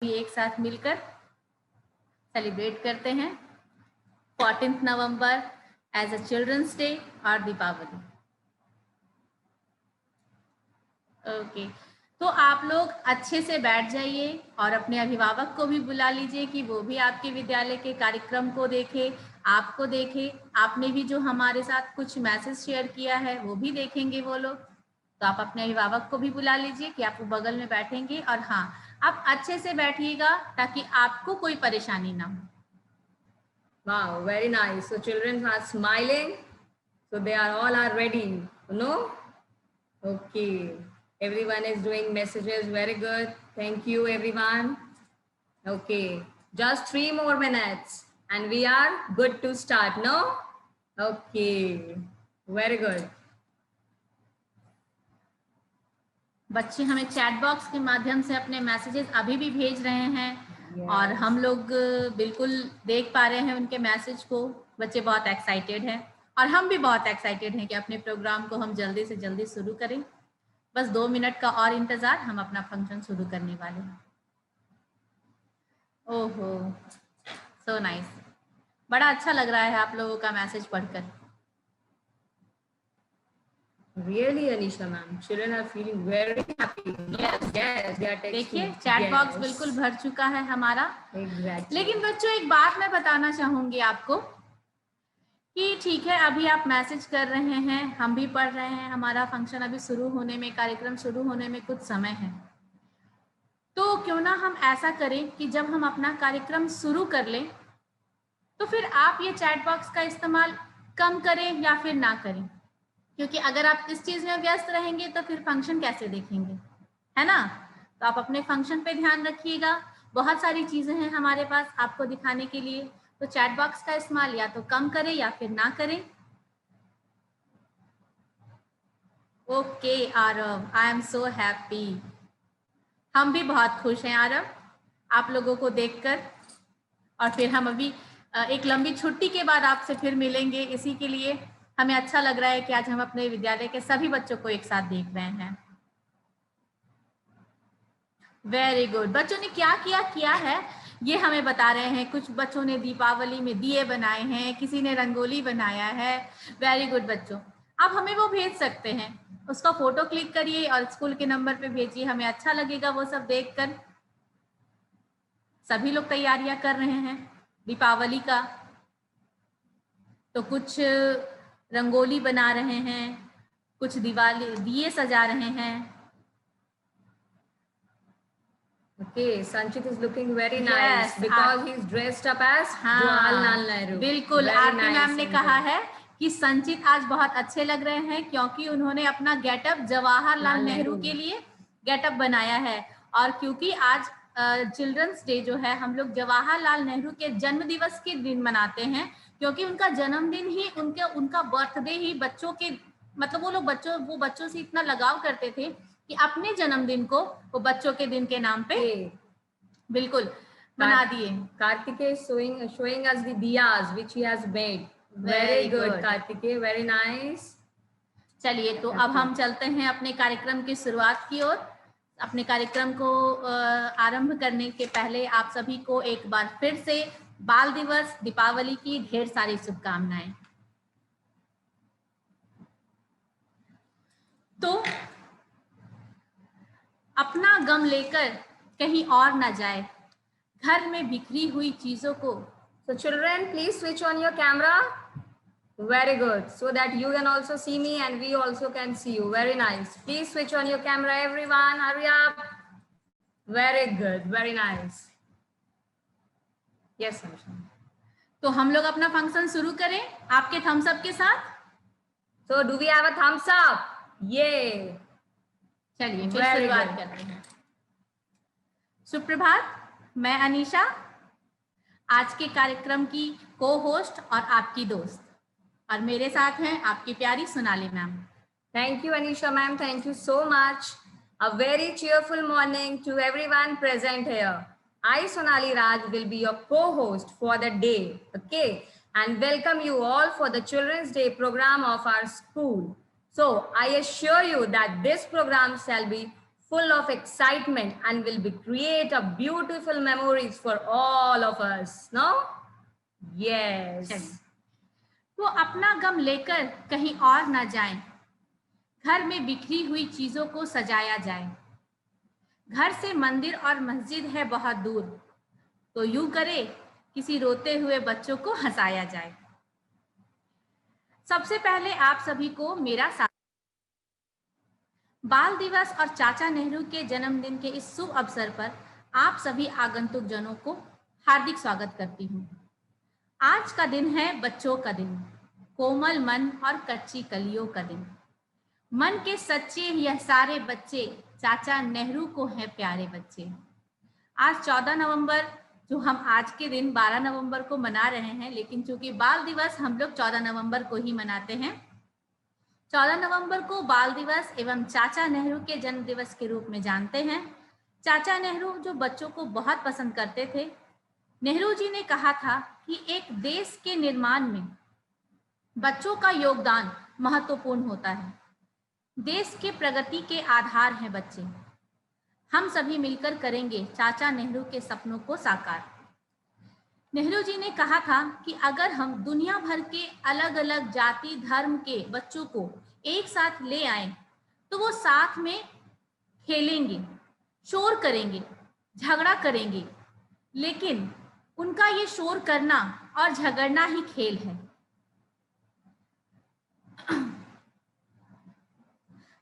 भी एक साथ मिलकर सेलिब्रेट करते हैं 14 नवंबर एज अ चिल्ड्रंस डे और दीपावली। ओके, तो आप लोग अच्छे से बैठ जाइए और अपने अभिभावक को भी बुला लीजिए कि वो भी आपके विद्यालय के कार्यक्रम को देखे, आपको देखे। आपने भी जो हमारे साथ कुछ मैसेज शेयर किया है वो भी देखेंगे वो लोग। तो आप अपने अभिभावक को भी बुला लीजिए कि आप वो बगल में बैठेंगे, और हाँ, आप अच्छे से बैठिएगा ताकि आपको कोई परेशानी ना हो। Wow, very nice. So children are smiling. So they are all are ready. No? Okay. Everyone is doing messages. Very good. Thank you, everyone. Okay. Just 3 more minutes and we are good to start. No? Okay. Very good. बच्चे हमें chat box के माध्यम से अपने messages अभी भी भेज रहे हैं। yes. और हम लोग बिल्कुल देख पा रहे हैं उनके मैसेज को। बच्चे बहुत एक्साइटेड हैं और हम भी बहुत एक्साइटेड हैं कि अपने प्रोग्राम को हम जल्दी से जल्दी शुरू करें। बस 2 मिनट का और इंतजार, हम अपना फंक्शन शुरू करने वाले हैं। ओहो, सो नाइस। बड़ा अच्छा लग रहा है आप लोगों का मैसेज पढ़कर। Really, Anisha ma'am, children are feeling very happy. Yes, yes, they are texting. देखिए चैट बॉक्स बिल्कुल भर चुका है हमारा। Exactly. लेकिन बच्चों एक बात मैं बताना चाहूंगी आपको कि ठीक है, अभी आप मैसेज कर रहे हैं, हम भी पढ़ रहे हैं, हमारा फंक्शन अभी शुरू होने में, कार्यक्रम शुरू होने में कुछ समय है। तो क्यों ना हम ऐसा करें कि जब हम अपना कार्यक्रम शुरू कर लें तो फिर आप ये चैट बॉक्स का इस्तेमाल कम करें या फिर ना करें, क्योंकि अगर आप इस चीज में व्यस्त रहेंगे तो फिर फंक्शन कैसे देखेंगे, है ना। तो आप अपने फंक्शन पे ध्यान रखिएगा। बहुत सारी चीजें हैं हमारे पास आपको दिखाने के लिए, तो चैट बॉक्स का इस्तेमाल या तो कम करें या फिर ना करें। Okay Aarav, I am so happy. हम भी बहुत खुश हैं आरव आप लोगों को देखकर। और फिर हम अभी एक लंबी छुट्टी के बाद आपसे फिर मिलेंगे। इसी के लिए हमें अच्छा लग रहा है कि आज हम अपने विद्यालय के सभी बच्चों को एक साथ देख रहे हैं। Very good. बच्चों ने क्या किया है ये हमें बता रहे हैं। कुछ बच्चों ने दीपावली में दिए बनाए हैं, किसी ने रंगोली बनाया है। वेरी गुड बच्चों, आप हमें वो भेज सकते हैं, उसका फोटो क्लिक करिए और स्कूल के नंबर पे भेजिए, हमें अच्छा लगेगा वो सब देखकर। सभी लोग तैयारियां कर रहे हैं दीपावली का, तो कुछ रंगोली बना रहे हैं, कुछ दिए सजा रहे हैं। Okay, Sanchit is looking very nice because he's dressed up as Jawaharlal Nehru. बिल्कुल, आरती मैम ने कहा है कि संचित आज बहुत अच्छे लग रहे हैं क्योंकि उन्होंने अपना गेटअप जवाहरलाल नेहरू के लिए गेटअप बनाया है। और क्योंकि आज चिल्ड्रंस डे जो है, हम लोग जवाहरलाल नेहरू के जन्म दिवस के दिन मनाते हैं, क्योंकि उनका जन्मदिन ही, उनका बर्थडे ही बच्चों के, मतलब वो बच्चों से इतना लगाव करते थे कि अपने जन्मदिन को वो बच्चों के दिन के नाम पे बिल्कुल मना दिए। Kartikeya showing us the diyas which he has made. Very good Kartikeya, very nice. चलिए, तो अब हम चलते हैं अपने कार्यक्रम की शुरुआत की ओर। अपने कार्यक्रम को आरंभ करने के पहले आप सभी को एक बार फिर से बाल दिवस, दीपावली की ढेर सारी शुभकामनाएं। तो अपना गम लेकर कहीं और ना जाए, घर में बिखरी हुई चीजों को। So children, please switch on your camera. Very good, so that you can also see me and we also can see you. Very nice. Please switch on your camera, everyone. Hurry up. Very good, very nice. Yes, Anisha. तो हम लोग अपना function शुरू करें आपके Thums up के साथ। So do we have a thumbs up? Yay. चलिए फिर शुरुआत करते हैं। सुप्रभात, मैं अनीशा, आज के कार्यक्रम की को होस्ट और आपकी दोस्त, और मेरे साथ हैं आपकी प्यारी Sonali ma'am. Thank you Anisha ma'am, thank you so much. A very cheerful morning to everyone present here. I Sonali Raj will be your co-host for the day, okay, and welcome you all for the Children's Day program of our school. So I assure you that this program shall be full of excitement and will be create a beautiful memories for all of us. No? Yes. वो अपना गम लेकर कहीं और ना जाएं, घर में बिखरी हुई चीजों को सजाया जाए। घर से मंदिर और मस्जिद है बहुत दूर, तो यूं करे किसी रोते हुए बच्चों को हंसाया जाए। सबसे पहले आप सभी को मेरा बाल दिवस और चाचा नेहरू के जन्मदिन के इस शुभ अवसर पर आप सभी आगंतुक जनों को हार्दिक स्वागत करती हूँ। आज का दिन है बच्चों का दिन, कोमल मन और कच्ची कलियों का दिन। मन के सच्चे यह सारे बच्चे चाचा नेहरू को हैं प्यारे बच्चे। आज 14 नवंबर, जो हम आज के दिन 12 नवंबर को मना रहे हैं, लेकिन चूंकि बाल दिवस हम लोग 14 नवंबर को ही मनाते हैं। 14 नवंबर को बाल दिवस एवं चाचा नेहरू के जन्म दिवस के रूप में जानते हैं। चाचा नेहरू जो बच्चों को बहुत पसंद करते थे, नेहरू जी ने कहा था कि एक देश के निर्माण में बच्चों का योगदान महत्वपूर्ण होता है। देश के प्रगति के आधार हैं बच्चे। हम सभी मिलकर करेंगे चाचा नेहरू के सपनों को साकार। नेहरू जी ने कहा था कि अगर हम दुनिया भर के अलग अलग जाति धर्म के बच्चों को एक साथ ले आए तो वो साथ में खेलेंगे, शोर करेंगे, झगड़ा करेंगे, लेकिन उनका ये शोर करना और झगड़ना ही खेल है।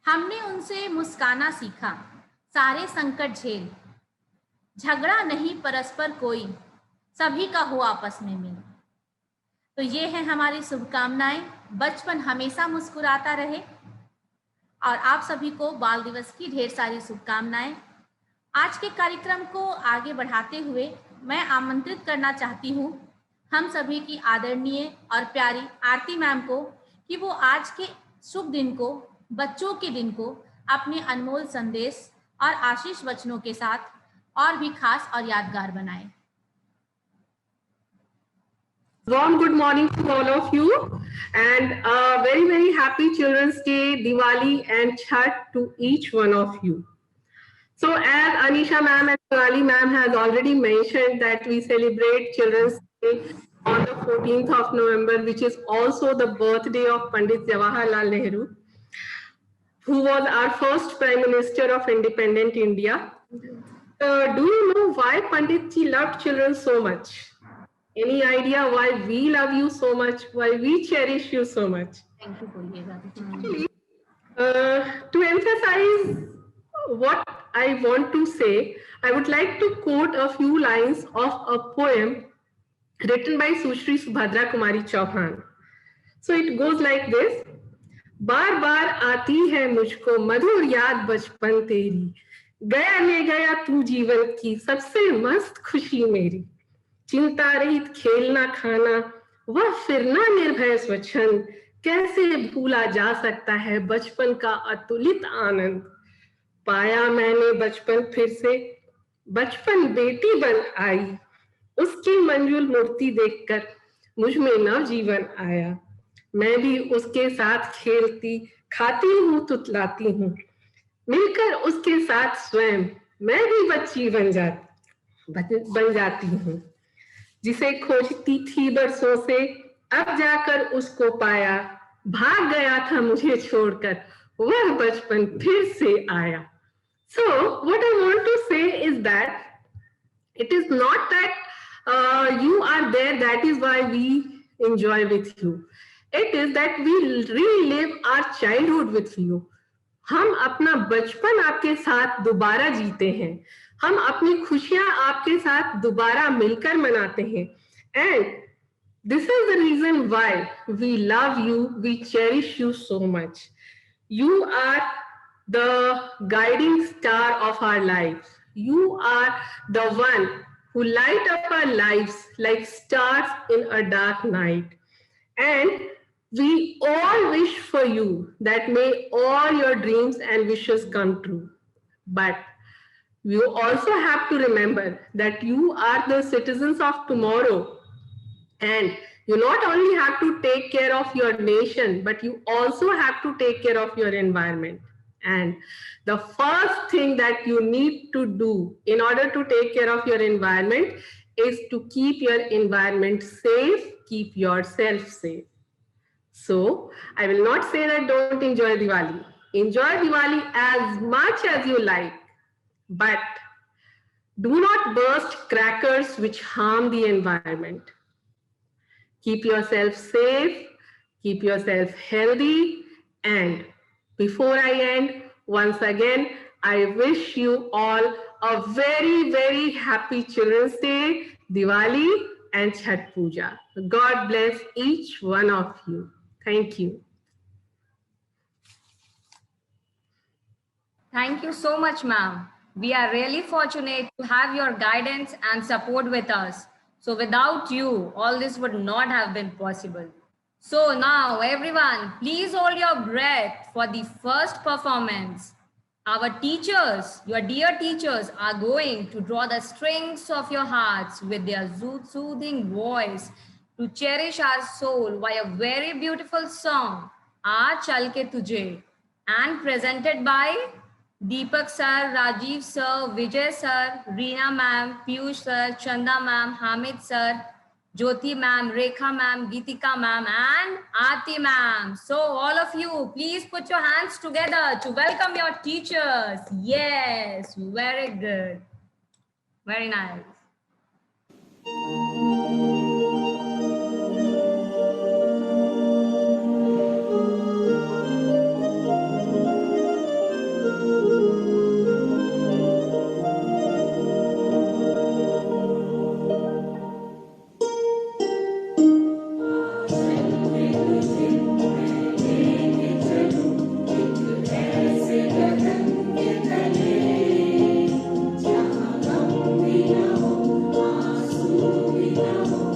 हमने उनसे मुस्काना सीखा, सारे संकट झेल, झगड़ा नहीं परस्पर कोई, सभी का हो आपस में मेल। तो ये है हमारी शुभकामनाएं। बचपन हमेशा मुस्कुराता रहे और आप सभी को बाल दिवस की ढेर सारी शुभकामनाएं। आज के कार्यक्रम को आगे बढ़ाते हुए मैं आमंत्रित करना चाहती हूँ हम सभी की आदरणीय और प्यारी आरती मैम को कि वो आज के शुभ दिन को, बच्चों के दिन को अपने अनमोल संदेश और आशीष वचनों के साथ और भी खास और यादगार बनाएं। Warm good morning to all of you, and a very, very happy Children's Day, Diwali and Chhath to each one of you. So as Anisha ma'am and Sonali ma'am has already mentioned that we celebrate Children's Day on the 14th of November, which is also the birthday of Pandit Jawaharlal Nehru, who was our first Prime Minister of independent India. Do you know why Pandit ji loved children so much? Any idea why we love you so much, why we cherish you so much? Thank you. Actually, to emphasize what I want to say, I would like to quote a few lines of a poem written by Sushri Subhadra Kumari Chauhan. So it goes like this. बार बार आती है मुझको मधुर याद बचपन तेरी, गया ले गया तू जीवन की सबसे मस्त खुशी मेरी, चिंता रहित खेलना खाना वह फिरना निर्भय स्वच्छंद, कैसे भूला जा सकता है बचपन का अतुलित आनंद, पाया मैंने बचपन फिर से, बचपन बेटी बन आई, उसकी मंजुल मूर्ति देखकर मुझ में नव जीवन आया, मैं भी उसके साथ खेलती खाती हूँ तुतलाती हूँ, मिलकर उसके साथ स्वयं मैं भी बच्ची बन जाती हूँ, जिसे खोजती थी बरसों से अब जाकर उसको पाया, भाग गया था मुझे छोड़कर वह बचपन फिर से आया. So what I want to say is that it is not that you are there, that is why we enjoy with you. It is that we relive our childhood with you. हम अपना बचपन आपके साथ दोबारा जीते हैं, हम अपनी खुशियां आपके साथ दोबारा मिलकर मनाते हैं. And this is the reason why we love you, we cherish you so much. You are the guiding star of our lives. You are the one who light up our lives like stars in a dark night. And we all wish for you that may all your dreams and wishes come true. But you also have to remember that you are the citizens of tomorrow. And you not only have to take care of your nation, but you also have to take care of your environment. And the first thing that you need to do in order to take care of your environment is to keep your environment safe, keep yourself safe. So I will not say that don't enjoy Diwali. Enjoy Diwali as much as you like, but do not burst crackers which harm the environment. Keep yourself safe, keep yourself healthy, and before I end, once again, I wish you all a very, very happy Children's Day, Diwali, and Chhat Puja. God bless each one of you. Thank you. Thank you so much, ma'am. We are really fortunate to have your guidance and support with us. So without you, all this would not have been possible. So now, everyone, please hold your breath for the first performance. Our teachers, your dear teachers, are going to draw the strings of your hearts with their soothing voice to cherish our soul by a very beautiful song, Aa Chal Ke Tujhe, and presented by Deepak sir, Rajiv sir, Vijay sir, Reena ma'am, Piyush sir, Chanda ma'am, Hamid sir, Jyoti ma'am, Rekha ma'am, Geetika ma'am, and Aarti ma'am. So all of you, please put your hands together to welcome your teachers. Yes, very good. Very nice. Now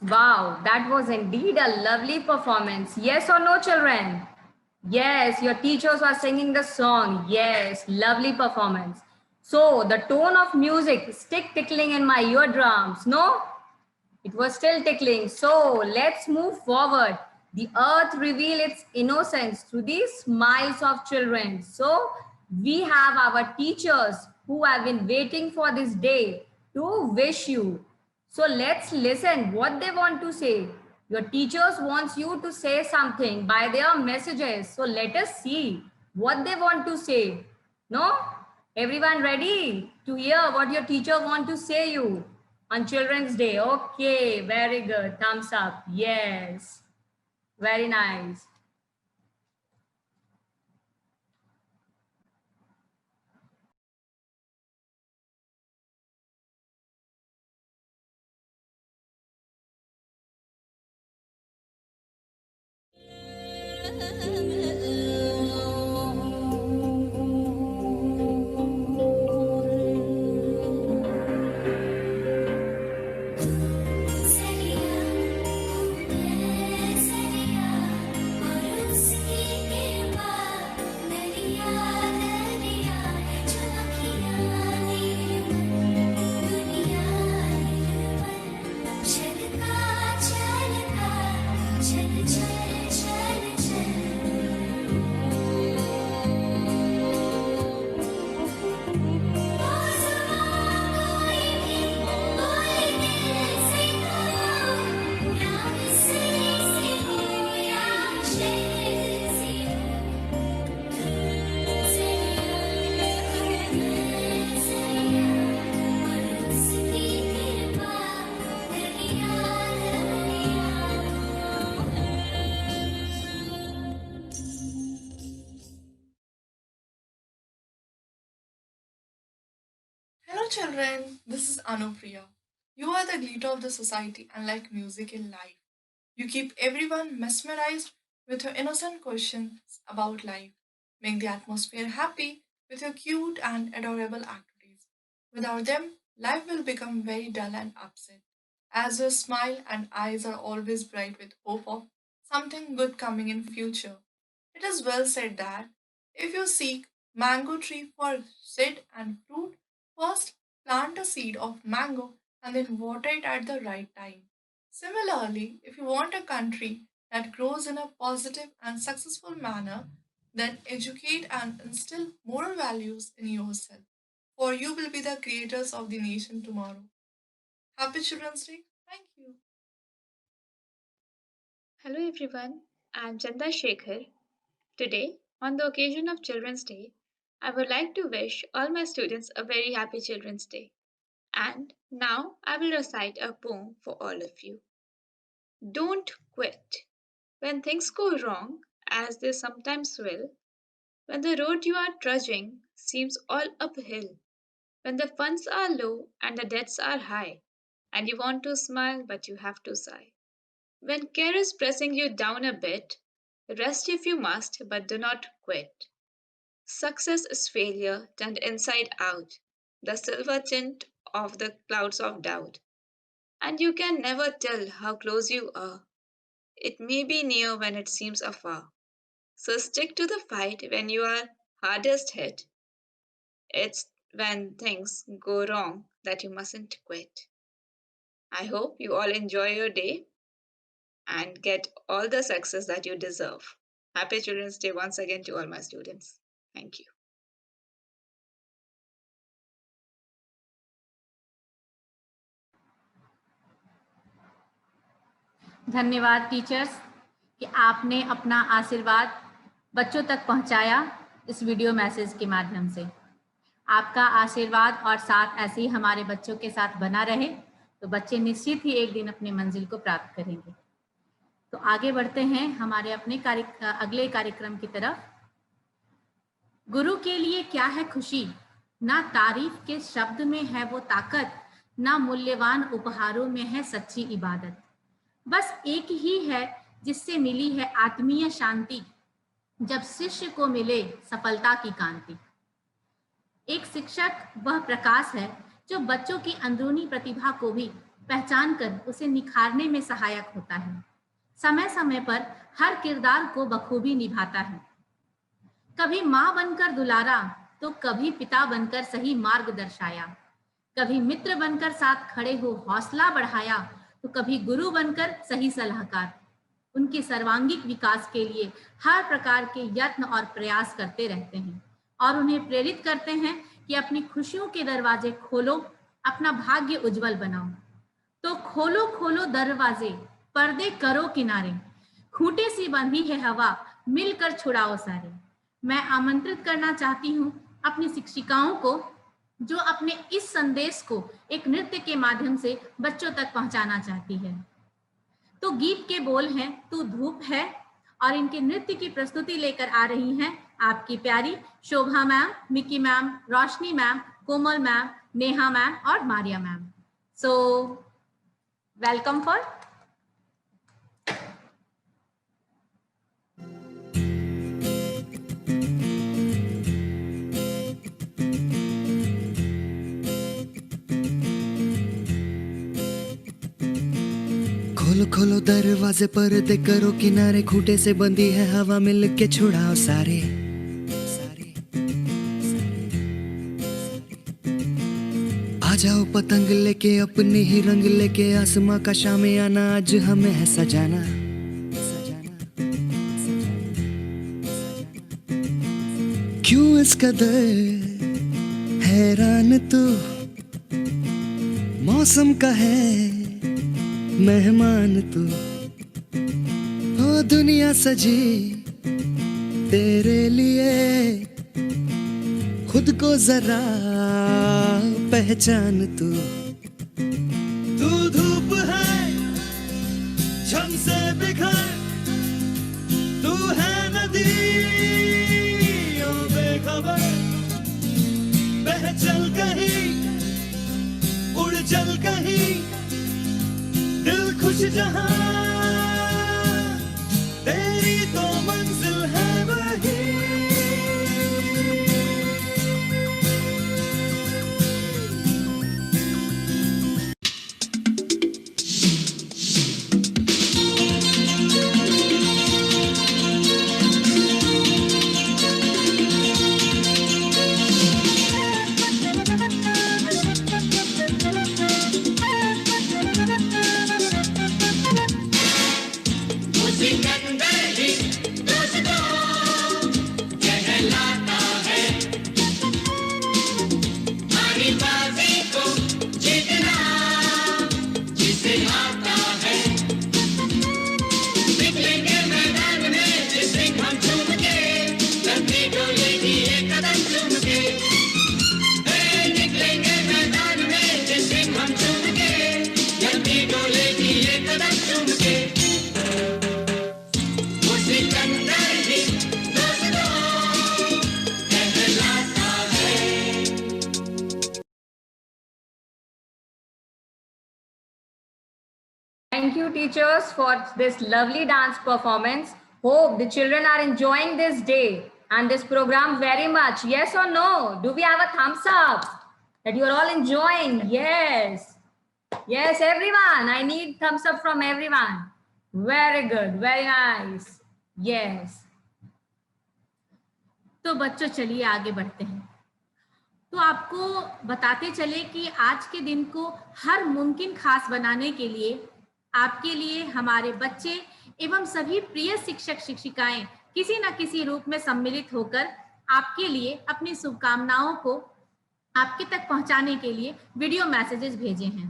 Wow, that was indeed a lovely performance. Yes or no, children? Yes, your teachers are singing the song. Yes, lovely performance. So the tone of music still tickling in my eardrums. No, it was still tickling. So let's move forward. The earth reveal its innocence through the smiles of children. So we have our teachers who have been waiting for this day to wish you. So let's listen what they want to say. Your teachers wants you to say something by their messages. So let us see what they want to say. No? Everyone ready to hear what your teacher want to say you on Children's Day? Okay, very good. Thumbs up. Yes. Very nice. Hello, children. This is Anupriya. You are the glitter of the society, and like music in life, you keep everyone mesmerized with your innocent questions about life. Make the atmosphere happy with your cute and adorable activities. Without them, life will become very dull and upset. As your smile and eyes are always bright with hope of something good coming in future. It is well said that if you seek mango tree for seed and fruit, first plant a seed of mango and then water it at the right time. Similarly, if you want a country that grows in a positive and successful manner, then educate and instill moral values in yourself, for you will be the creators of the nation tomorrow. Happy Children's Day. Thank you. Hello everyone, I'm Chanda Shekhar. Today, on the occasion of Children's Day, I would like to wish all my students a very happy Children's Day. And now I will recite a poem for all of you. Don't quit. When things go wrong, as they sometimes will, when the road you are trudging seems all uphill, when the funds are low and the debts are high, and you want to smile but you have to sigh. When care is pressing you down a bit, rest if you must, but do not quit. Success is failure turned inside out, the silver tint of the clouds of doubt. And you can never tell how close you are. It may be near when it seems afar. So stick to the fight when you are hardest hit. It's when things go wrong that you mustn't quit. I hope you all enjoy your day and get all the success that you deserve. Happy Children's Day once again to all my students. Thank you. धन्यवाद teachers कि आपने अपना आशीर्वाद बच्चों तक पहुंचाया इस video message के माध्यम से। आपका आशीर्वाद और साथ ऐसे ही हमारे बच्चों के साथ बना रहे तो बच्चे निश्चित ही एक दिन अपनी मंजिल को प्राप्त करेंगे। तो आगे बढ़ते हैं हमारे अपने अगले कार्यक्रम की तरफ। गुरु के लिए क्या है खुशी, ना तारीफ के शब्द में है वो ताकत, ना मूल्यवान उपहारों में है सच्ची इबादत। बस एक ही है जिससे मिली है आत्मीय शांति, जब शिष्य को मिले सफलता की कांति। एक शिक्षक वह प्रकाश है जो बच्चों की अंदरूनी प्रतिभा को भी पहचान कर उसे निखारने में सहायक होता है। समय समय पर हर किरदार को बखूबी निभाता है। कभी माँ बनकर दुलारा तो कभी पिता बनकर सही मार्ग दर्शाया, कभी मित्र बनकर साथ खड़े हो हौसला बढ़ाया तो कभी गुरु बनकर सही सलाहकार। उनके सर्वांगीण विकास के लिए हर प्रकार के यत्न और प्रयास करते रहते हैं और उन्हें प्रेरित करते हैं कि अपनी खुशियों के दरवाजे खोलो, अपना भाग्य उज्जवल बनाओ। तो खोलो खोलो दरवाजे, पर्दे करो किनारे, खूंटे सी बंधी है हवा, मिलकर छुड़ाओ सारे। मैं आमंत्रित करना चाहती हूँ अपनी शिक्षिकाओं को, जो अपने इस संदेश को एक नृत्य के माध्यम से बच्चों तक पहुंचाना चाहती है। तो गीत के बोल हैं तू धूप है और इनके नृत्य की प्रस्तुति लेकर आ रही हैं आपकी प्यारी शोभा मैम, मिकी मैम, रोशनी मैम, कोमल मैम, नेहा मैम और Maria ma'am. So welcome for खोलो खोलो दरवाजे, पर्दे करो किनारे, खूंटे से बंधी है हवा, मिल के छुड़ाओ सारे। आ जाओ पतंग लेके, अपने ही रंग लेके, आसमां का शामियाना आज हमें है सजाना। क्यों इस कदर हैरान तू, मौसम का है मेहमान तू, ओ दुनिया सजी तेरे लिए, खुद को जरा पहचान तू। तू धूप है झम से बिखर, तू है नदी ओ बेखबर, बह चल कहीं उड़ चल कहीं, दिल खुश जहां तेरी तो मंजिल है वही। Thank you, teachers, for this lovely dance performance. Hope the children are enjoying this day and this program very much. Yes or no? Do we have a thumbs up that you are all enjoying? Yes. Yes, everyone. I need thumbs up from everyone. Very good. Very nice. Yes. तो बच्चों चलिए आगे बढ़ते हैं। तो आपको बताते चले कि आज के दिन को हर मुमकिन खास बनाने के लिए आपके लिए हमारे बच्चे एवं सभी प्रिय शिक्षक शिक्षिकाएं किसी न किसी रूप में सम्मिलित होकर आपके लिए अपनी शुभकामनाओं को आपके तक पहुंचाने के लिए वीडियो मैसेजेस भेजे हैं।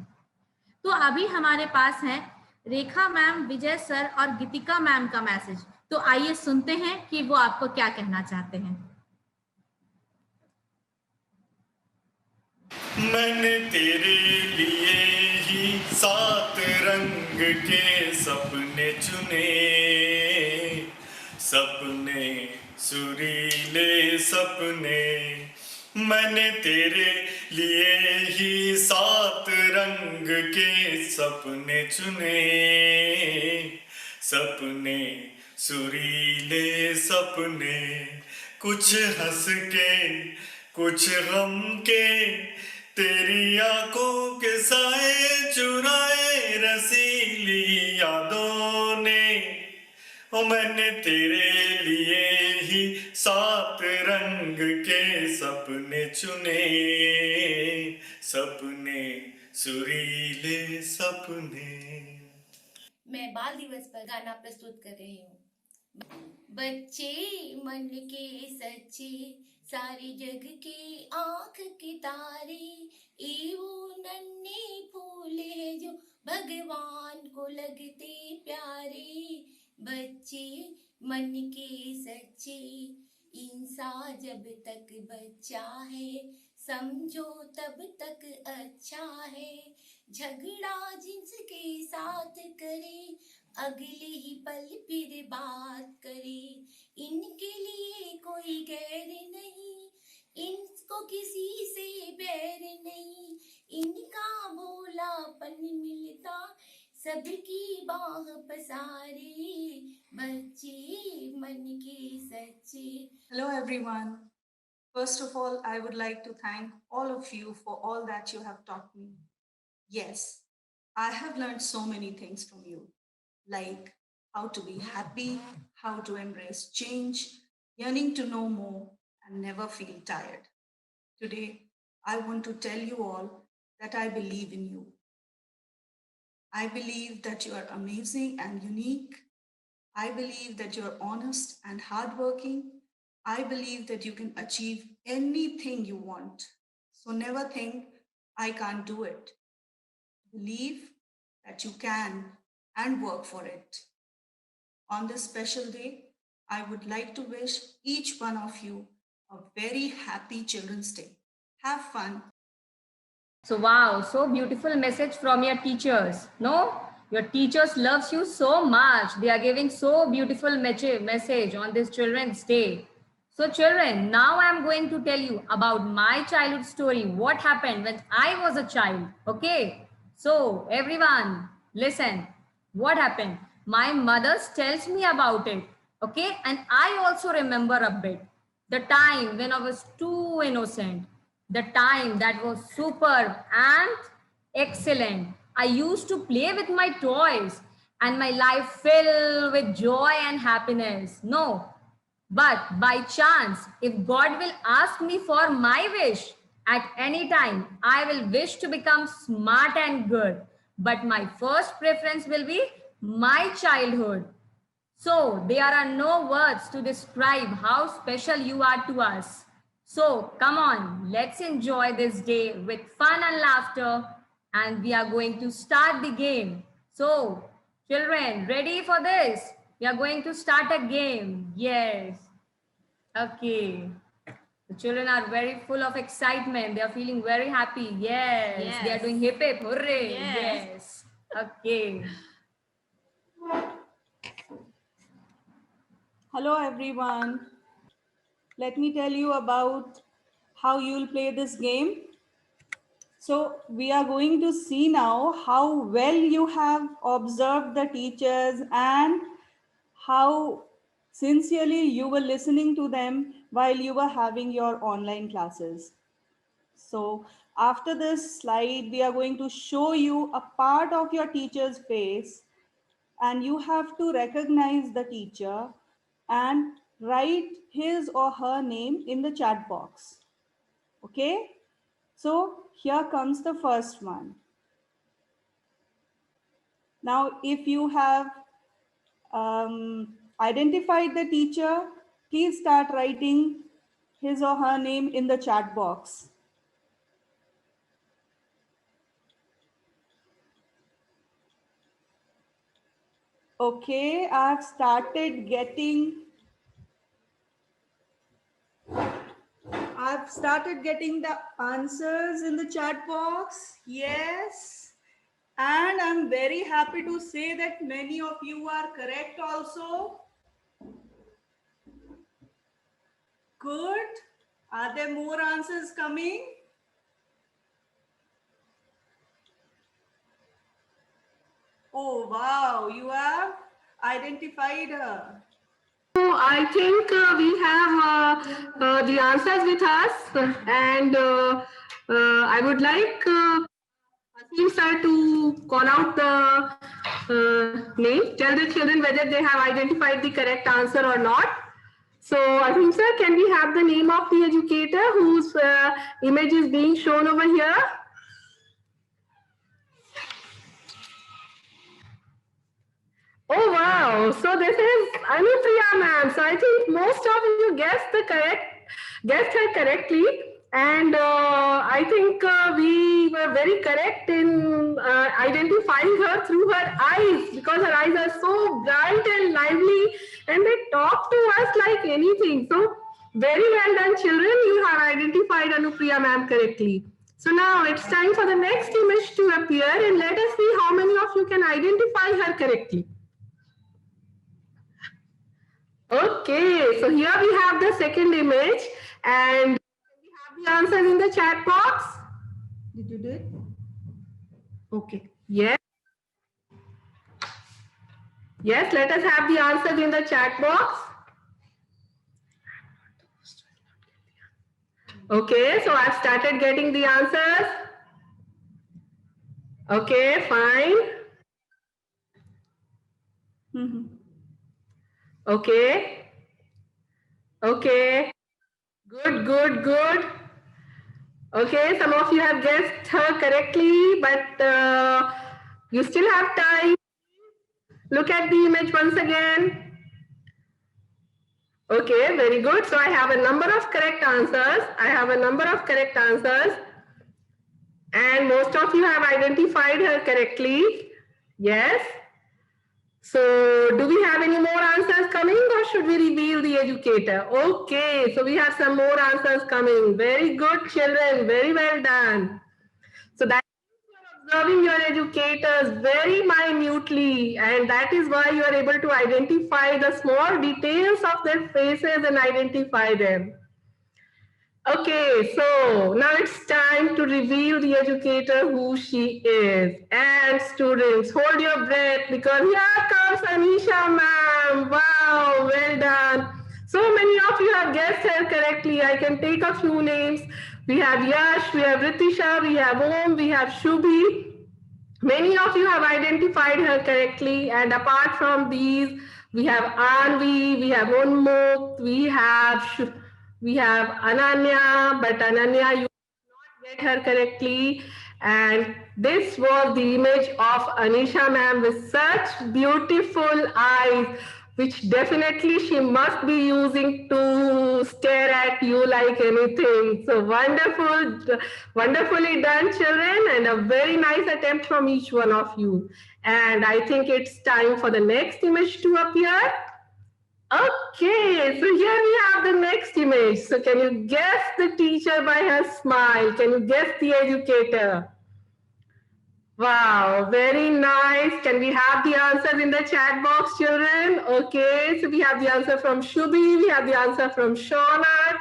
तो अभी हमारे पास हैं रेखा मैम, विजय सर और गीतिका मैम का मैसेज। तो आइए सुनते हैं कि वो आपको क्या कहना चाहते हैं। मैंने तेरे लिए ही 7 रंग के सपने चुने, सपने सुरीले सपने। मैंने तेरे लिए ही 7 रंग के सपने चुने, सपने सुरीले सपने। कुछ हंस के कुछ गम के, तेरी आंखों के साए चुराए रसीली यादों ने, ओ मैंने तेरे लिए ही 7 रंग के सपने चुने, सपने सुरीले सपने। मैं बाल दिवस पर गाना प्रस्तुत कर रही हूँ। बच्चे मन के सच्चे, सारी जग के आंख के तारे, ये वो नन्हे फूल है जो भगवान को लगते प्यारे। बच्चे मन के सच्चे, इंसान जब तक बच्चा है, समझो तब तक अच्छा है। झगड़ा जिनके साथ करे, अगले ही पल फिर बात करे। इनके लिए कोई गैर नहीं, इनको किसी से बैर नहीं। इनका भोलापन मिलता सबकी बाह पसारे। बच्चे मन के सच्चे। Hello, everyone. First of all, I would like to thank all of you for all that you have taught me. Yes, I have learned so many things from you, like how to be happy, how to embrace change, yearning to know more, and never feel tired. Today, I want to tell you all that I believe in you. I believe that you are amazing and unique. I believe that you are honest and hardworking. I believe that you can achieve anything you want. So never think, I can't do it. Believe that you can and work for it. On this special day, I would like to wish each one of you a very happy Children's Day. Have fun. So wow, so beautiful message from your teachers. No, your teachers loves you so much. They are giving so beautiful message on this Children's Day. So children, now I am going to tell you about my childhood story. What happened when I was a child. Okay. So everyone, listen. What happened? My mother tells me about it. Okay. And I also remember a bit. The time when I was too innocent. The time that was superb and excellent. I used to play with my toys and my life filled with joy and happiness. No, but by chance, if God will ask me for my wish at any time, I will wish to become smart and good. But my first preference will be my childhood. So there are no words to describe how special you are to us. So come on, let's enjoy this day with fun and laughter. And we are going to start the game. So children, ready for this? We are going to start a game. Yes. Okay. The children are very full of excitement. They are feeling very happy. Yes. Yes. They are doing hip hip. Hooray. Yes. Yes. Okay. Hello, everyone. Let me tell you about how you'll play this game. So we are going to see now how well you have observed the teachers and how sincerely you were listening to them while you were having your online classes. So after this slide, we are going to show you a part of your teacher's face, and you have to recognize the teacher and write his or her name in the chat box. Okay? So here comes the first one. Now, if you have identified the teacher, please start writing his or her name in the chat box. Okay, I've started getting the answers in the chat box. Yes. And I'm very happy to say that many of you are correct also. Good. Are there more answers coming? Oh, wow. You have identified her. So I think we have the answers with us, and I would like Asim sir to call out the name, tell the children whether they have identified the correct answer or not. So Asim sir, can we have the name of the educator whose image is being shown over here? Oh wow! So this is Anupriya ma'am. So I think most of you guessed her correctly, and I think we were very correct in identifying her through her eyes, because her eyes are so bright and lively, and they talk to us like anything. So very well done, children. You have identified Anupriya ma'am correctly. So now it's time for the next image to appear, and let us see how many of you can identify her correctly. Okay, so here we have the second image, and we have the answers in the chat box. Did you do it? Okay, yes. Yes, let us have the answers in the chat box. Okay, so I've started getting the answers. Okay, fine. Okay. Okay. Good, good, good. Okay, some of you have guessed her correctly, but you still have time. Look at the image once again. Okay, very good. So I have a number of correct answers. And most of you have identified her correctly. Yes. So do we have any more answers coming, or should we reveal the educator? Okay, so we have some more answers coming. Very good, children. Very well done. So that is observing your educators very minutely, and that is why you are able to identify the small details of their faces and identify them. Okay, so now it's time to reveal the educator who she is. And students, hold your breath, because here comes Anisha ma'am. Wow, well done. So many of you have guessed her correctly. I can take a few names. We have Yash, we have Ritisha, we have Om, we have Shubhi. Many of you have identified her correctly. And apart from these, we have Anvi, we have Unmukt, we have Ananya, but Ananya, you did not get her correctly. And this was the image of Anisha ma'am with such beautiful eyes, which definitely she must be using to stare at you like anything. So wonderful, wonderfully done, children, and a very nice attempt from each one of you. And I think it's time for the next image to appear. Okay, so here we have the next image. So can you guess the teacher by her smile? Can you guess the educator? Wow, very nice. Can we have the answers in the chat box, children? Okay, so we have the answer from Shubhi, we have the answer from Shona.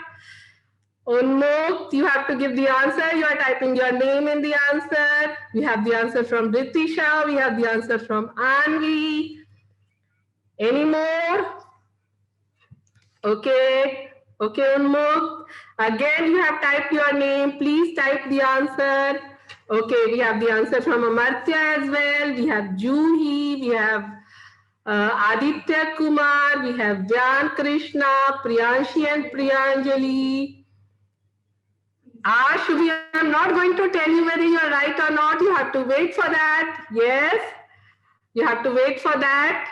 Unmukt, you have to give the answer. You are typing your name in the answer. We have the answer from Ritisha, we have the answer from Anvi. Any more? Okay, okay, Unmukt. Again, you have typed your name. Please type the answer. Okay, we have the answer from Amartya as well. We have Juhi, we have Aditya Kumar, we have Jan Krishna, Priyanshi and Priyanjali. Shubhi, I'm not going to tell you whether you are right or not. You have to wait for that. Yes, you have to wait for that.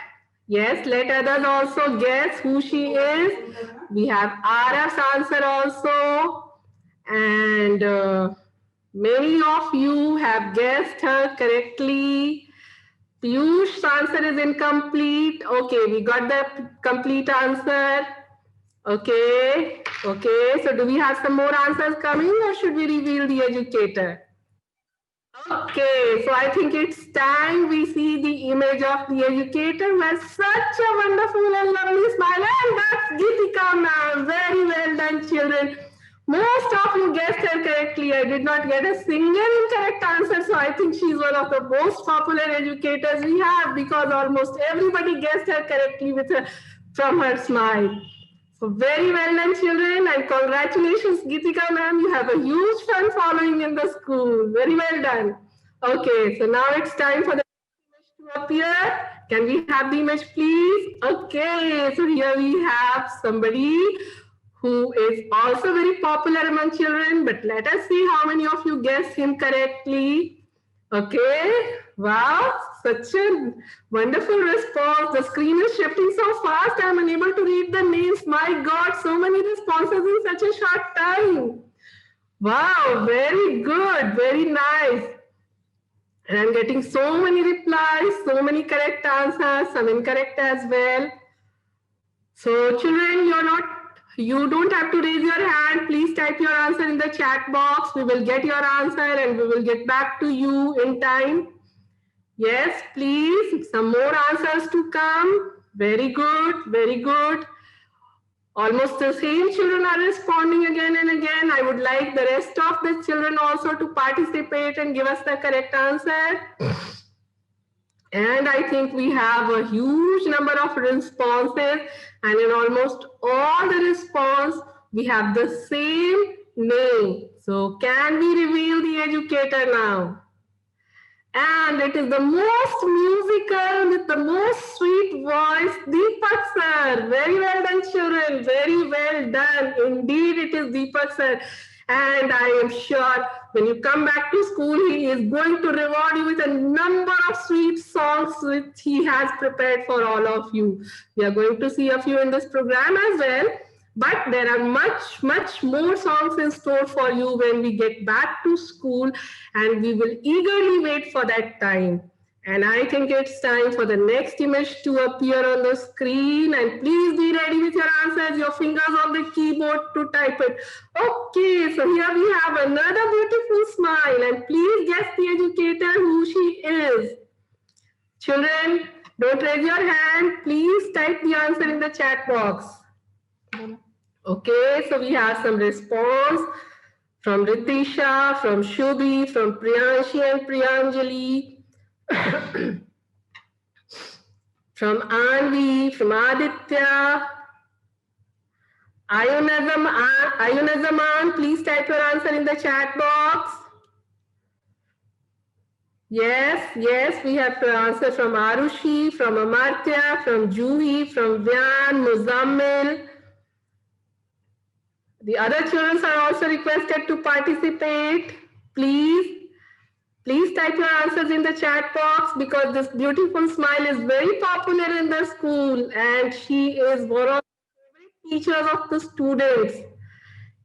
Yes, let others also guess who she is. We have Araf's answer also. And many of you have guessed her correctly. Piyush's answer is incomplete. Okay, we got the complete answer. Okay, okay. So do we have some more answers coming, or should we reveal the educator? Okay, so I think it's time we see the image of the educator who has such a wonderful and lovely smile. And that's Geetika ma'am. Very well done, children. Most of you guessed her correctly. I did not get a single incorrect answer. So I think she's one of the most popular educators we have, because almost everybody guessed her correctly from her smile. So very well done, children, and congratulations, Geetika ma'am. You have a huge fan following in the school. Very well done. Okay, so now it's time for the image to appear. Can we have the image, please? Okay, so here we have somebody who is also very popular among children, but let us see how many of you guessed him correctly. Okay, wow, such a wonderful response. The screen is shifting so fast, I'm unable to read the names. My God, so many responses in such a short time. Wow, very good, very nice. And I'm getting so many replies, so many correct answers, some incorrect as well. So children, you don't have to raise your hand. Please type your answer in the chat box. We will get your answer and we will get back to you in time. Yes, please. Some more answers to come. Very good, very good. Almost the same children are responding again and again. I would like the rest of the children also to participate and give us the correct answer. And I think we have a huge number of responses, and in almost all the response, we have the same name. So can we reveal the educator now? And it is the most musical with the most sweet voice, Deepak sir. Very well done, children. Very well done. Indeed, it is Deepak sir. And I am sure when you come back to school, he is going to reward you with a number of sweet songs which he has prepared for all of you. We are going to see a few in this program as well. But there are much, much more songs in store for you when we get back to school, and we will eagerly wait for that time. And I think it's time for the next image to appear on the screen. And please be ready with your answers, your fingers on the keyboard to type it. Okay, so here we have another beautiful smile. And please guess the educator who she is. Children, don't raise your hand. Please type the answer in the chat box. Okay, so we have some response from Ritisha, from Shubhi, from Priyanshi and Priyanjali, from Anvi, from Aditya. Ayunazaman, please type your answer in the chat box. Yes, yes, we have to answer from Arushi, from Amartya, from Juhi, from Vyan, Muzammil. The other children are also requested to participate. Please type your answers in the chat box, because this beautiful smile is very popular in the school and she is one of the favorite teachers of the students.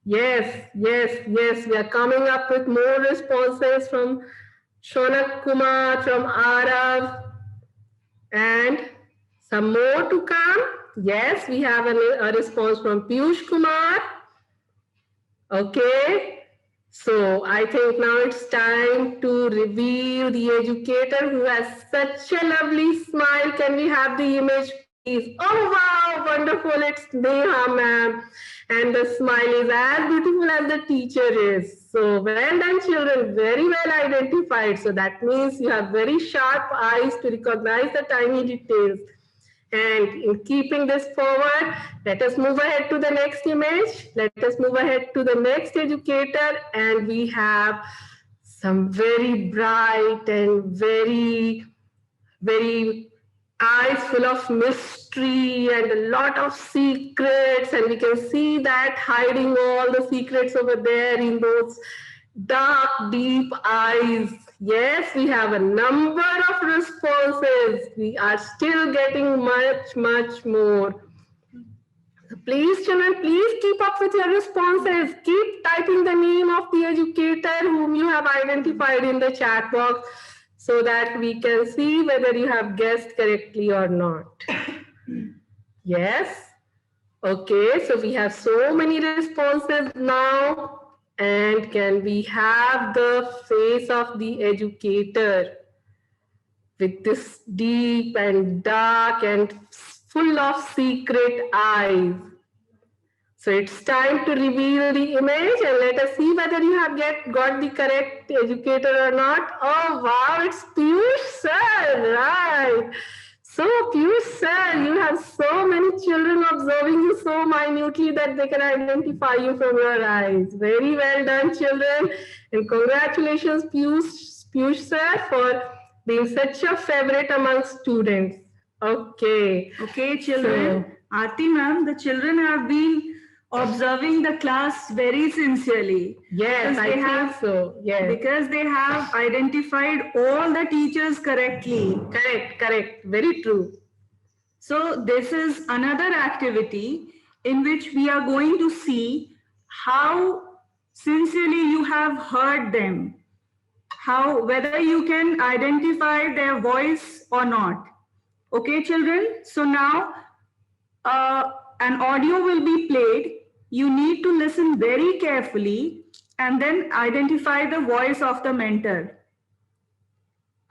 Yes, yes, yes. We are coming up with more responses from Shonak Kumar, from Arav, and some more to come. Yes, we have a response from Piyush Kumar. Okay, so I think now it's time to reveal the educator who has such a lovely smile. Can we have the image, please? Oh, wow, wonderful. It's Neha, ma'am. And the smile is as beautiful as the teacher is. So well done, children. Very well identified. So that means you have very sharp eyes to recognize the tiny details. And in keeping this forward, let us move ahead to the next image. Let us move ahead to the next educator. And we have some very bright and very, very eyes full of mystery and a lot of secrets. And we can see that hiding all the secrets over there in those dark, deep eyes. Yes, we have a number of responses. We are still getting much, much more. So please, children, please keep up with your responses. Keep typing the name of the educator whom you have identified in the chat box so that we can see whether you have guessed correctly or not. Yes. Okay, so we have so many responses now. And can we have the face of the educator with this deep and dark and full of secret eyes? So it's time to reveal the image and let us see whether you have got the correct educator or not. Oh, wow, it's Piyush sir, right. So, Piyush sir, you have so many children observing you so minutely that they can identify you from your eyes. Very well done, children. And congratulations, Piyush sir, for being such a favorite among students. Okay. Okay, children. Aarti ma'am, the children have been observing the class very sincerely. Yes, Because I they think have- so. Yes. Because they have identified all the teachers correctly. Correct. Very true. So this is another activity in which we are going to see how sincerely you have heard them, how whether you can identify their voice or not. Okay, children. So now an audio will be played. You need to listen very carefully and then identify the voice of the mentor.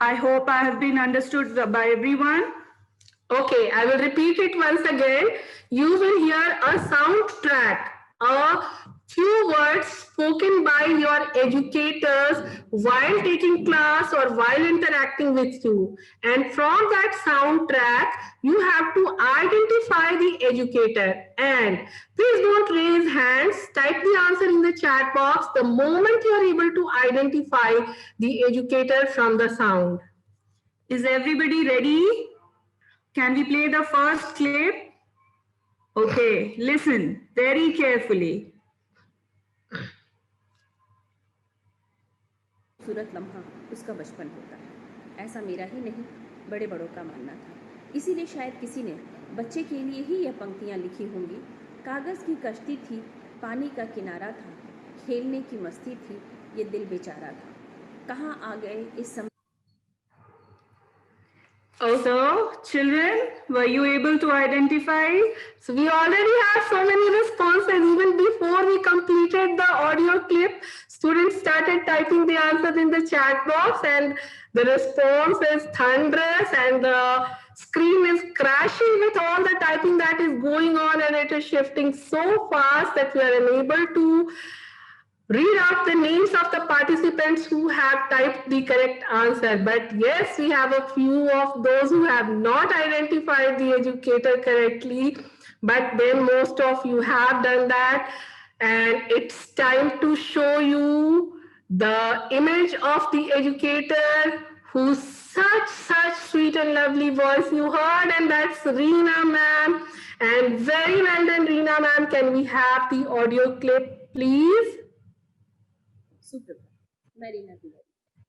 I hope I have been understood by everyone. Okay, I will repeat it once again. You will hear a soundtrack, a few words spoken by your educators while taking class or while interacting with you. And from that soundtrack, you have to identify the educator. And please don't raise hands. Type the answer in the chat box the moment you are able to identify the educator from the sound. Is everybody ready? Can we play the first clip? Okay, listen very carefully. खूबसूरत लम्हा उसका बचपन होता है, ऐसा मेरा ही नहीं बड़े बड़ों का मानना था। इसीलिए शायद किसी ने बच्चे के लिए ही यह पंक्तियाँ लिखी होंगी। कागज़ की कश्ती थी, पानी का किनारा था, खेलने की मस्ती थी, ये दिल बेचारा था। कहाँ आ गए इस समय। So, children, were you able to identify? So we already have so many responses. Even before we completed the audio clip, students started typing the answers in the chat box, and the response is thunderous, and the screen is crashing with all the typing that is going on, and it is shifting so fast that we are unable to read out the names of the participants who have typed the correct answer. But yes, we have a few of those who have not identified the educator correctly. But then most of you have done that. And it's time to show you the image of the educator whose such sweet and lovely voice you heard. And that's Reena ma'am. And very well done, Reena ma'am. Can we have the audio clip, please? सुप्रभात, मैं रीना तिवारी।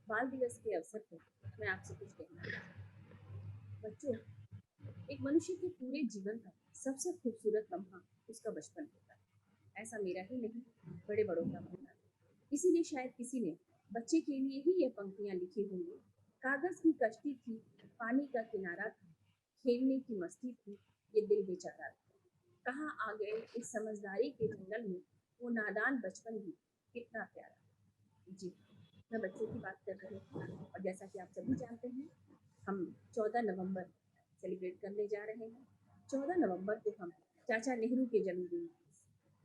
बाल दिवस के अवसर पर मैं आपसे कुछ कहना चाहती हूँ। बच्चों, एक मनुष्य के पूरे जीवन का सबसे खूबसूरत लम्हा उसका बचपन होता है, ऐसा मेरा ही नहीं बड़े बड़ों का मानना है। इसीलिए शायद किसी ने बच्चे के लिए ही यह पंक्तियाँ लिखी होंगी। कागज की कश्ती थी, पानी का किनारा था, खेलने की मस्ती थी, ये दिल बेचारा था। कहाँ आ गए इस समझदारी के जंगल में वो नादान बचपन भी कितना प्यारा। जी, मैं बच्चों की बात कर रही हूँ और जैसा कि आप सभी जानते हैं, हम 14 नवंबर सेलिब्रेट करने जा रहे हैं। 14 नवंबर को हम चाचा नेहरू के जन्मदिन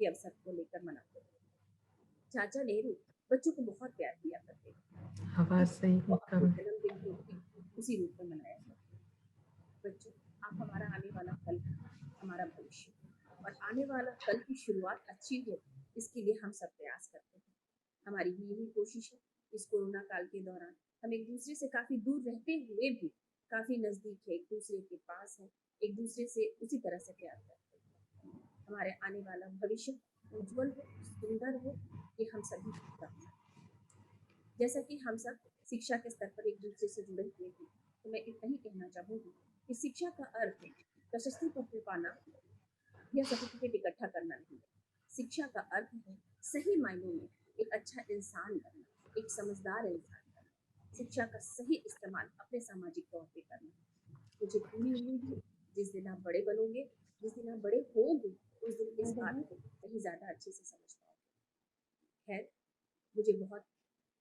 के अवसर को लेकर मनाते हैं। चाचा नेहरू बच्चों को बहुत प्यार दिया करते हैं। आवाज सही वो अपने जन्मदिन को भी उसी रूप में मनाया जाता है। बच्चों, आप हमारा आने वाला कल, हमारा भविष्य और आने वाला कल की शुरुआत अच्छी हो, इसके लिए हम सब प्रयास करते हैं। हमारी भी यही कोशिश है। इस कोरोना काल के दौरान हम एक दूसरे से काफ़ी दूर रहते हुए भी काफ़ी नज़दीक है, एक दूसरे के पास है, एक दूसरे से उसी तरह से प्यार करते हैं। हमारे आने वाला भविष्य उज्जवल हो, सुंदर हो, ये हम सभी का है। जैसा कि हम सब शिक्षा के स्तर पर एक दूसरे से जुड़े हुए हैं, तो मैं इतना ही कहना चाहूँगी कि शिक्षा का अर्थ प्रशस्ति पत्र पाना या सर्टिफिकेट इकट्ठा करना नहीं है। शिक्षा का अर्थ है सही मायनों में एक अच्छा इंसान बनना, एक समझदार इंसान बनना, शिक्षा का सही इस्तेमाल अपने सामाजिक तौर पे करना। मुझे पूरी उम्मीद है जिस दिन आप बड़े बनोगे, जिस दिन आप बड़े होगे, उस दिन इस बात को कहीं ज़्यादा अच्छे से समझ पाओगे। खैर, मुझे बहुत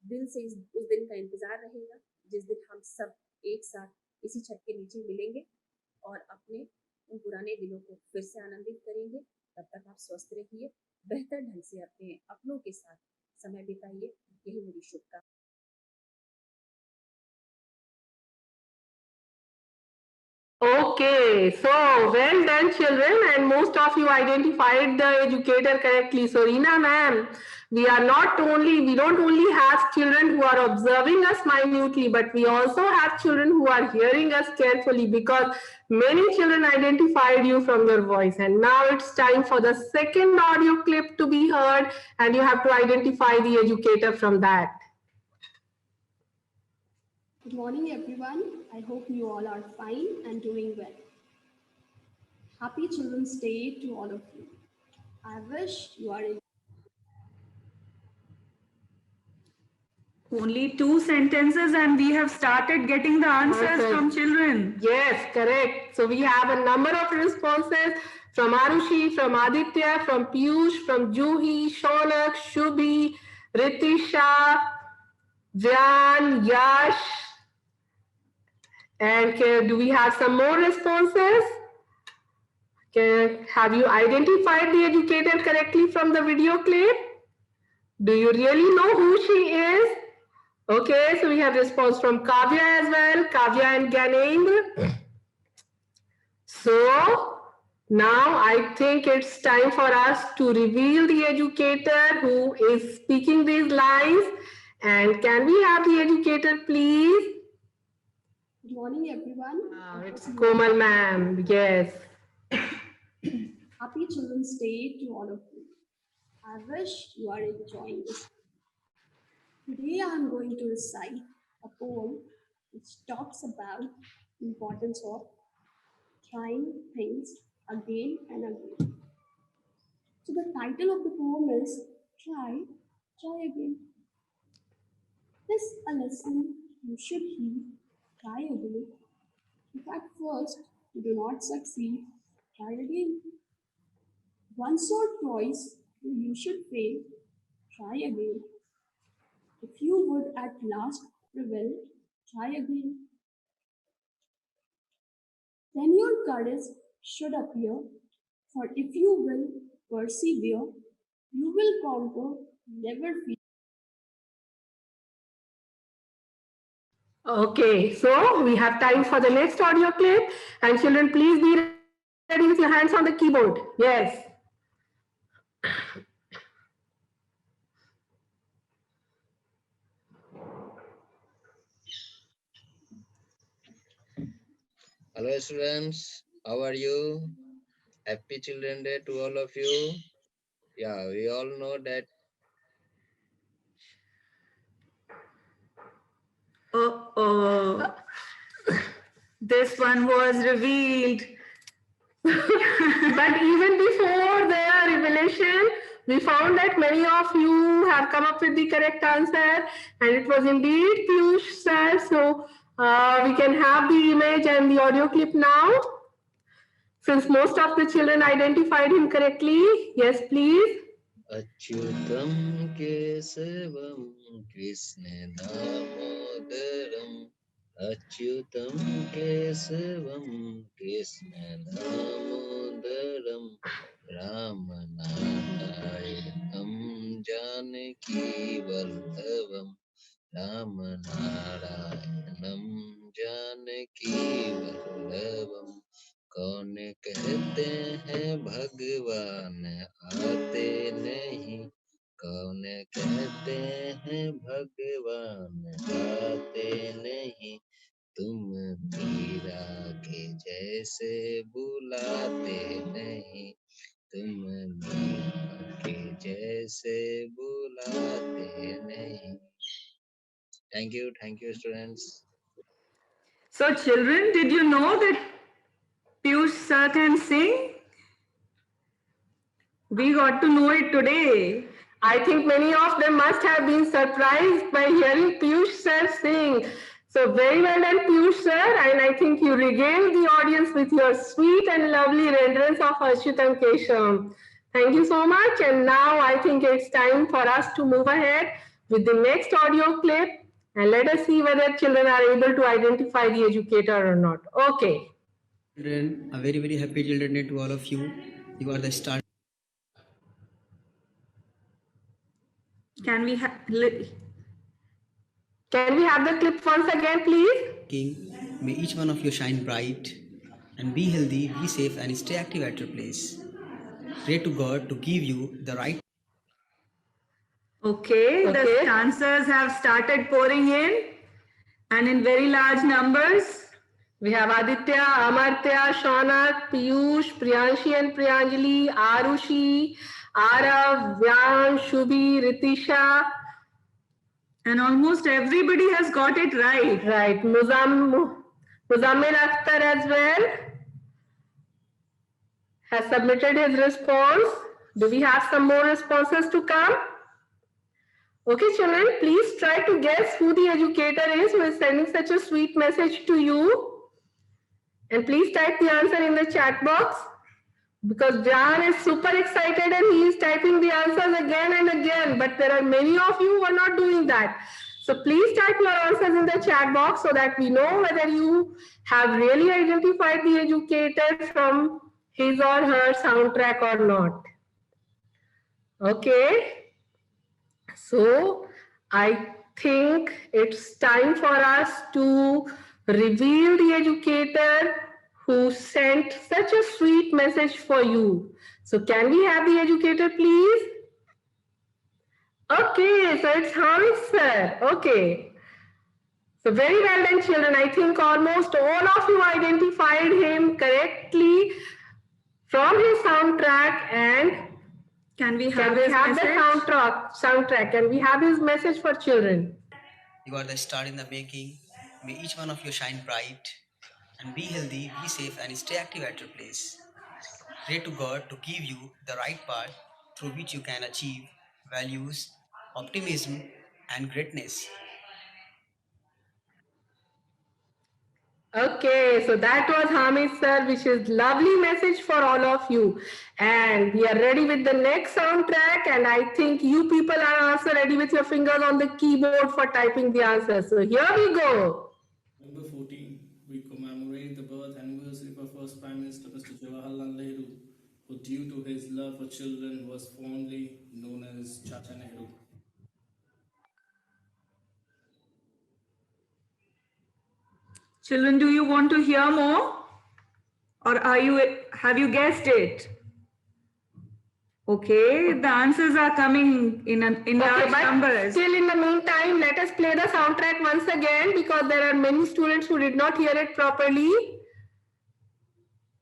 दिल से उस दिन का इंतज़ार रहेगा जिस दिन हम सब एक साथ इसी छत के नीचे मिलेंगे और अपने उन पुराने दिनों को फिर से आनंदित करेंगे। तब तक आप स्वस्थ रहिए, बेहतर ढंग से अपने अपनों के साथ समय बिताइए, यही मेरी शुभकामना। Okay, so well done, children, and most of you identified the educator correctly. So, Reena ma'am, we don't only have children who are observing us minutely, but we also have children who are hearing us carefully, because many children identified you from your voice. And now it's time for the second audio clip to be heard, and you have to identify the educator from that. Good morning, everyone. I hope you all are fine and doing well. Happy Children's Day to all of you. I wish you are Only 2 sentences and we have started getting the answers Perfect. from children. Yes, correct. So we have a number of responses from Arushi, from Aditya, from Piyush, from Juhi, Shonak, Shubhi, Ritisha, Vyan, Yash. And do we have some more responses? Have you identified the educator correctly from the video clip? Do you really know who she is? Okay, so we have response from Kavya as well, Kavya and Gyanendra. So now I think it's time for us to reveal the educator who is speaking these lines. And can we have the educator, please? Good morning, everyone. It's Komal ma'am, yes. Happy Children's Day to all of you. I wish you are enjoying this. Today I am going to recite a poem which talks about the importance of trying things again and again. So the title of the poem is Try Again. This is a lesson you should heed. Try again. If at first you do not succeed, try again. Once or twice you should fail, try again. If you would at last prevail, try again. Then your courage should appear, for if you will persevere, you will conquer, never fear. Okay, so we have time for the next audio clip. And children, please be ready with your hands on the keyboard. Yes. Hello students, how are you? Happy Children's Day to all of you. Yeah, we all know that. This one was revealed. But even before the revelation, we found that many of you have come up with the correct answer, and it was indeed Piyush sir. So we can have the image and the audio clip now. Since most of the children identified him correctly, yes, please. Achyutam Kesavam Krishna Damodaram. Achyutam Kesavam Krishna Damodaram. Ramanarayanam Janaki Vallabham. Ramanarayanam Janaki Vallabham. कौन कहते हैं भगवान आते नहीं, कौन कहते हैं भगवान आते नहीं, तुम मीरा के जैसे बुलाते नहीं, तुम मीरा के जैसे बुलाते नहीं. Thank you students. So children, did you know that Piyush sir can sing? We got to know it today. I think many of them must have been surprised by hearing Piyush sir sing. So very well done, Piyush sir, and I think you regaled the audience with your sweet and lovely renderance of Achyutam Keshavam. Thank you so much, and now I think it's time for us to move ahead with the next audio clip, and let us see whether children are able to identify the educator or not. Okay. Children, a very, very happy Children's Day to all of you. You are the start. Can we have the clip once again, please? King, may each one of you shine bright. And be healthy, be safe, and stay active at your place. Pray to God to give you the right. Okay, the answers have started pouring in and in very large numbers. We have Aditya, Amartya, Shaunak, Piyush, Priyanshi and Priyanjali, Arushi, Arav, Vyan, Shubhi, Ritisha. And almost everybody has got it right. Right. Muzammil Akhtar as well has submitted his response. Do we have some more responses to come? Okay, children, please try to guess who the educator is who is sending such a sweet message to you. And please type the answer in the chat box, because Vyan is super excited and he is typing the answers again and again. But there are many of you who are not doing that. So please type your answers in the chat box so that we know whether you have really identified the educator from his or her soundtrack or not. Okay. So I think it's time for us to reveal the educator who sent such a sweet message for you. So can we have the educator, please? Okay, so it's Hamid sir. Okay. So very well done, children. I think almost all of you identified him correctly from his soundtrack. And can we have the soundtrack? Can we have his message for children? You are the star in the making. May each one of you shine bright. And be healthy, be safe, and stay active at your place. Pray to God to give you the right path through which you can achieve values, optimism, and greatness. Okay, so that was Hamid sir, which is lovely message for all of you. And we are ready with the next soundtrack. And I think you people are also ready with your fingers on the keyboard for typing the answers. So here we go. Number 14, we commemorate the birth anniversary of our first Prime Minister, Mr. Jawaharlal Nehru, who due to his love for children was fondly known as Chacha Nehru. Children, do you want to hear more? Or have you guessed it? Okay, the answers are coming in large numbers. Still in the meantime, let us play the soundtrack once again, because there are many students who did not hear it properly.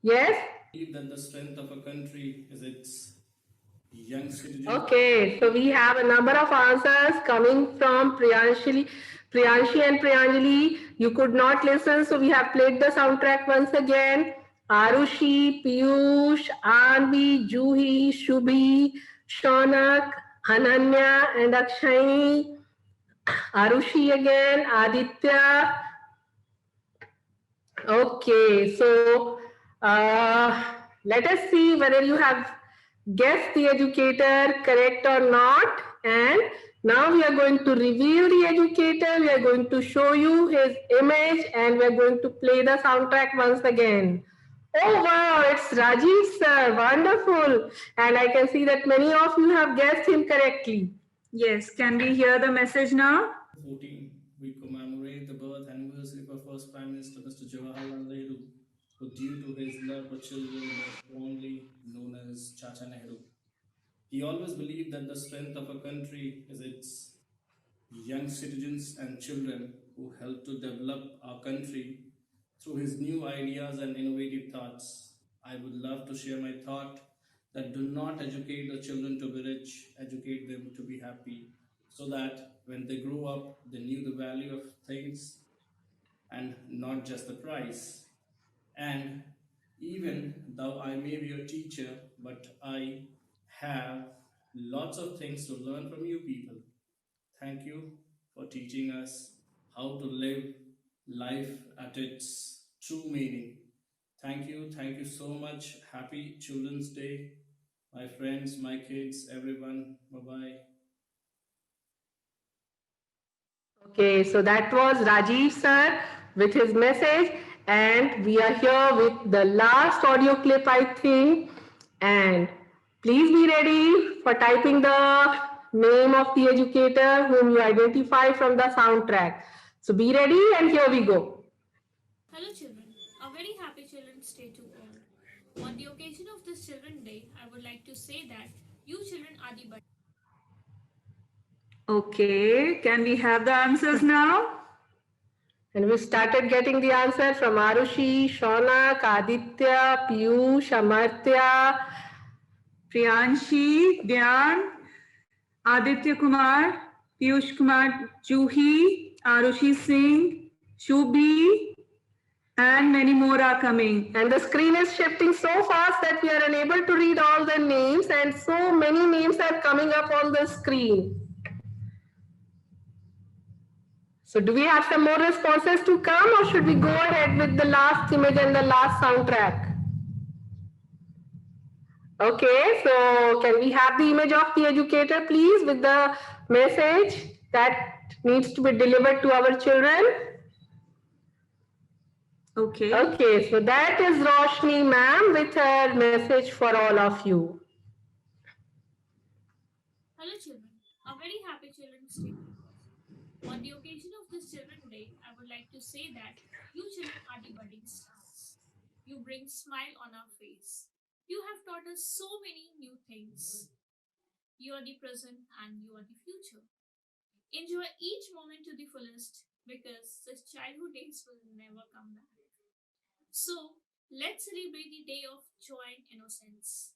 Yes? That the strength of a country is its young citizens. Okay, so we have a number of answers coming from Priyanshi and Priyanjali. You could not listen, so we have played the soundtrack once again. Arushi, Piyush, Anvi, Juhi, Shubhi, Shaunak, Ananya, and Akshayani. Arushi again, Aditya. Okay, so let us see whether you have guessed the educator correct or not. And now we are going to reveal the educator. We are going to show you his image, and we are going to play the soundtrack once again. Oh wow, it's Rajiv sir, wonderful. And I can see that many of you have guessed him correctly. Yes, can we hear the message now? 14, we commemorate the birth anniversary of our first Prime Minister, Mr. Jawaharlal Nehru, who due to his love for children was fondly known as Chacha Nehru. He always believed that the strength of a country is its young citizens and children who help to develop our country through his new ideas and innovative thoughts. I would love to share my thought that do not educate the children to be rich, educate them to be happy, so that when they grow up, they knew the value of things and not just the price. And even though I may be a teacher, but I have lots of things to learn from you people. Thank you for teaching us how to live life at its true meaning. Thank you so much. Happy Children's Day, my friends, my kids, everyone. Bye-bye. Okay, so that was Rajiv sir with his message, and we are here with the last audio clip, I think. And please be ready for typing the name of the educator whom you identify from the soundtrack. So be ready, and here we go. Hello children, a very happy Children's Day to all. On the occasion of this Children's Day, I would like to say that you children are the buddies. Okay, can we have the answers now? And we started getting the answer from Arushi, Shaunak, Aditya, Piyush, Amartya, Priyanshi, Dhyan, Aditya Kumar, Piyush Kumar, Juhi, Arushi Singh, Shubhi, and many more are coming. And the screen is shifting so fast that we are unable to read all the names, and so many names are coming up on the screen. So do we have some more responses to come, or should we go ahead with the last image and the last soundtrack? Okay, so can we have the image of the educator, please, with the message that needs to be delivered to our children? Okay. Okay, so that is Roshni ma'am with her message for all of you. Hello children, a very happy Children's Day. On the occasion of this Children's Day, I would like to say that you children are the budding stars. You bring smile on our face. You have taught us so many new things. You are the present and you are the future. Enjoy each moment to the fullest because such childhood days will never come back. So, let's celebrate the day of joy and innocence.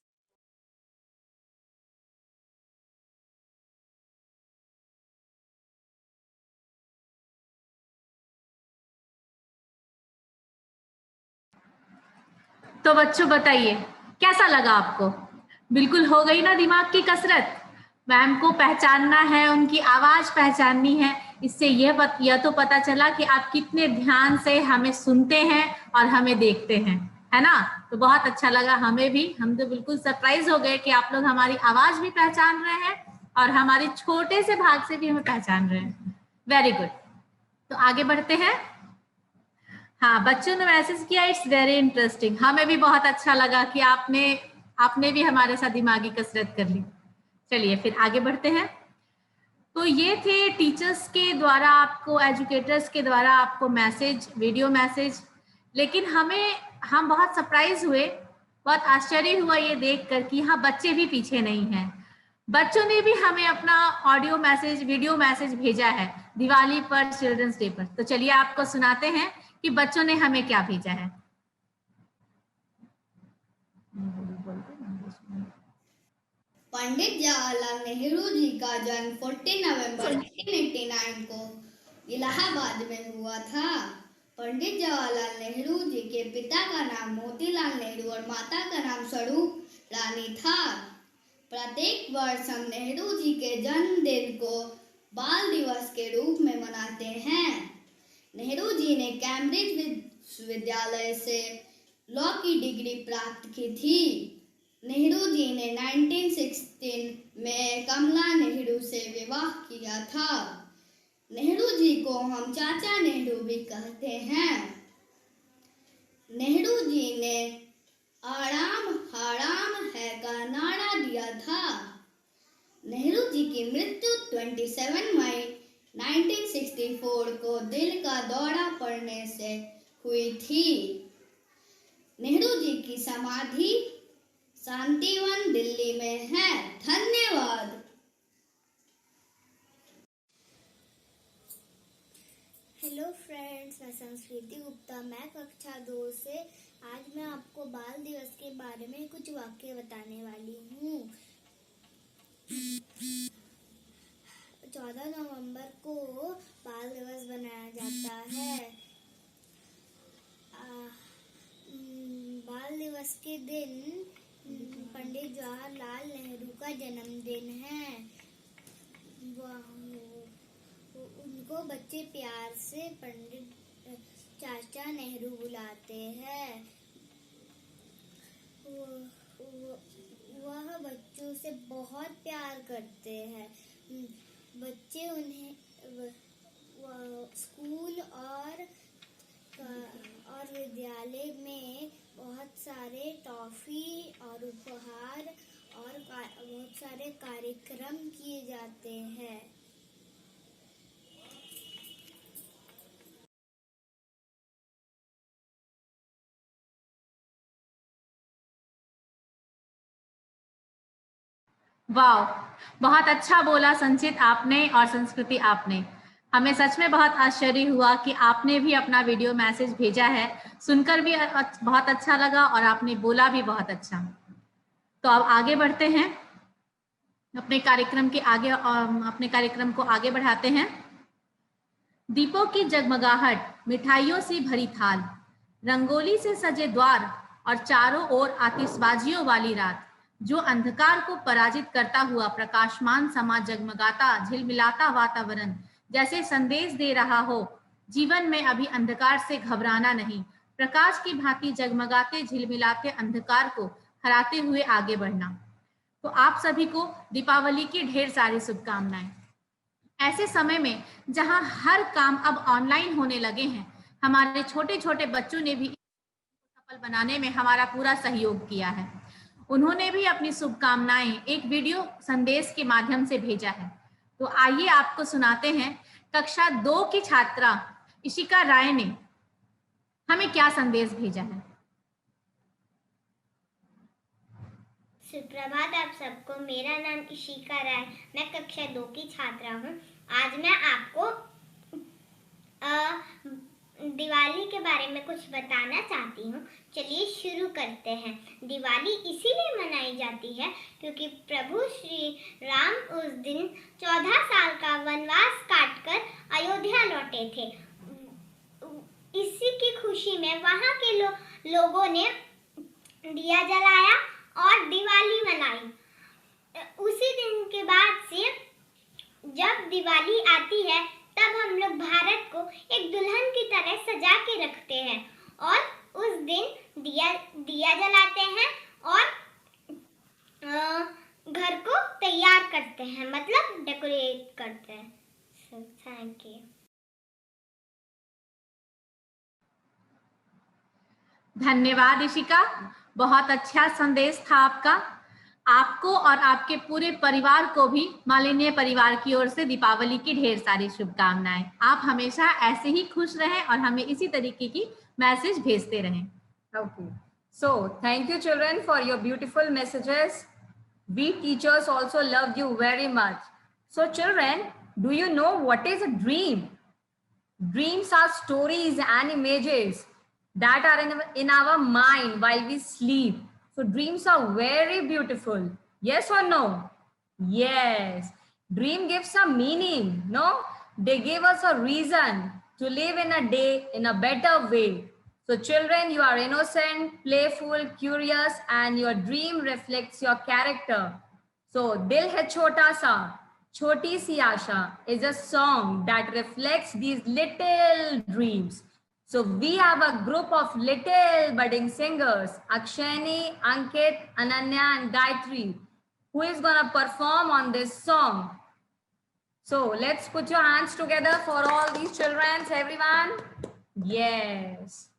तो बच्चों बताइए कैसा लगा आपको? बिल्कुल हो गई ना दिमाग की कसरत? मैम को पहचानना है, उनकी आवाज पहचाननी है। इससे यह तो पता चला कि आप कितने ध्यान से हमें सुनते हैं और हमें देखते हैं, है ना? तो बहुत अच्छा लगा हमें भी। हम तो बिल्कुल सरप्राइज हो गए कि आप लोग हमारी आवाज भी पहचान रहे हैं और हमारे छोटे से भाग से भी हमें पहचान रहे हैं। Very good. तो आगे बढ़ते हैं। हाँ, बच्चों ने मैसेज किया, इट्स वेरी इंटरेस्टिंग। हमें भी बहुत अच्छा लगा कि आपने भी हमारे साथ दिमागी कसरत कर ली। चलिए फिर आगे बढ़ते हैं। तो ये थे टीचर्स के द्वारा आपको, एजुकेटर्स के द्वारा आपको मैसेज, वीडियो मैसेज। लेकिन हम बहुत सरप्राइज हुए, बहुत आश्चर्य हुआ ये देखकर कि हाँ, बच्चे भी पीछे नहीं हैं। बच्चों ने भी हमें अपना ऑडियो मैसेज, वीडियो मैसेज भेजा है दिवाली पर, चिल्ड्रंस डे पर। तो चलिए आपको सुनाते हैं कि बच्चों ने हमें क्या भेजा है। पंडित जवाहरलाल नेहरू जी का जन्म 14 नवंबर 1989 को इलाहाबाद में हुआ था। पंडित जवाहरलाल नेहरू जी के पिता का नाम मोतीलाल नेहरू और माता का नाम स्वरूप रानी था। प्रत्येक वर्ष हम नेहरू जी के जन्मदिन को बाल दिवस के रूप में मनाते हैं। नेहरू जी ने कैम्ब्रिज विश्वविद्यालय से लॉ की डिग्री प्राप्त की थी। नेहरू जी ने 1916 में कमला नेहरू से विवाह किया था। नेहरू जी को हम चाचा नेहरू भी कहते हैं। नेहरू जी ने आराम हराम है का नारा दिया था। नेहरू जी की मृत्यु 27 मई 1964 को दिल का दौरा पड़ने से हुई थी। नेहरू जी की समाधि शांतिवन दिल्ली में है। धन्यवाद। हेलो फ्रेंड्स, मैं संस्कृति गुप्ता, मैं कक्षा 2 से। आज मैं आपको बाल दिवस के बारे में कुछ वाक्य बताने वाली हूँ। 14 नवंबर को बाल दिवस मनाया जाता है। बाल दिवस के दिन पंडित जवाहरलाल नेहरू का जन्मदिन है। उनको बच्चे प्यार से पंडित चाचा नेहरू बुलाते हैं। वह बच्चों से बहुत प्यार करते हैं। बच्चे उन्हें स्कूल और विद्यालय में बहुत सारे टॉफी और उपहार और बहुत सारे कार्यक्रम किए जाते हैं। वाह, बहुत अच्छा बोला संचित आपने और संस्कृति आपने। हमें सच में बहुत आश्चर्य हुआ कि आपने भी अपना वीडियो मैसेज भेजा है, सुनकर भी बहुत अच्छा लगा और आपने बोला भी बहुत अच्छा। तो अब आगे बढ़ते हैं, अपने कार्यक्रम को आगे बढ़ाते हैं। दीपों की जगमगाहट, मिठाइयों से भरी थाल, रंगोली से सजे द्वार और चारों ओर आतिशबाजियों वाली रात, जो अंधकार को पराजित करता हुआ प्रकाशमान समाज जगमगाता झिलमिलाता वातावरण जैसे संदेश दे रहा हो, जीवन में अभी अंधकार से घबराना नहीं, प्रकाश की भांति जगमगाते झिलमिलाते अंधकार को हराते हुए आगे बढ़ना। तो आप सभी को दीपावली की ढेर सारी शुभकामनाएं। ऐसे समय में जहां हर काम अब ऑनलाइन होने लगे हैं, हमारे छोटे छोटे बच्चों ने भी सफल बनाने में हमारा पूरा सहयोग किया है। उन्होंने भी अपनी शुभकामनाएं एक वीडियो संदेश के माध्यम से भेजा है। तो आइए आपको सुनाते हैं कक्षा 2 की छात्रा इशिका राय ने हमें क्या संदेश भेजा है। सुप्रभात आप सबको, मेरा नाम इशिका राय, मैं कक्षा 2 की छात्रा हूँ। आज मैं आपको दिवाली के बारे में कुछ बताना चाहती हूँ। चलिए शुरू करते हैं। दिवाली इसीलिए मनाई जाती है क्योंकि प्रभु श्री राम उस दिन 14 साल का वनवास काटकर अयोध्या लौटे थे। इसी की खुशी में वहाँ के लोगों ने दिया जलाया और दिवाली मनाई। उसी दिन के बाद से जब दिवाली आती है तब हम लोग भारत को एक दुल्हन की तरह सजा के रखते हैं और उस दिन दिया जलाते हैं और घर को तैयार करते हैं, मतलब डेकोरेट करते हैं। Thank you. धन्यवाद इशिका, बहुत अच्छा संदेश था आपका। आपको और आपके पूरे परिवार को भी मालिन्य परिवार की ओर से दीपावली की ढेर सारी शुभकामनाएं। आप हमेशा ऐसे ही खुश रहें और हमें इसी तरीके की मैसेज भेजते रहें। Okay. So, thank you children for your beautiful messages. We teachers also loved you very much. So children, do you know what is a dream? Dreams are stories and images that are in our mind while we sleep. So dreams are very beautiful. Yes or no? Yes. Dream gives a meaning, no? They give us a reason to live in a day in a better way. So children, you are innocent, playful, curious, and your dream reflects your character. So Dil Hai Chota Sa, Choti Si Asha is a song that reflects these little dreams. So we have a group of little budding singers, Akshani, Ankit, Ananya, and Gayatri, who is gonna perform on this song. So let's put your hands together for all these children, everyone. Yes.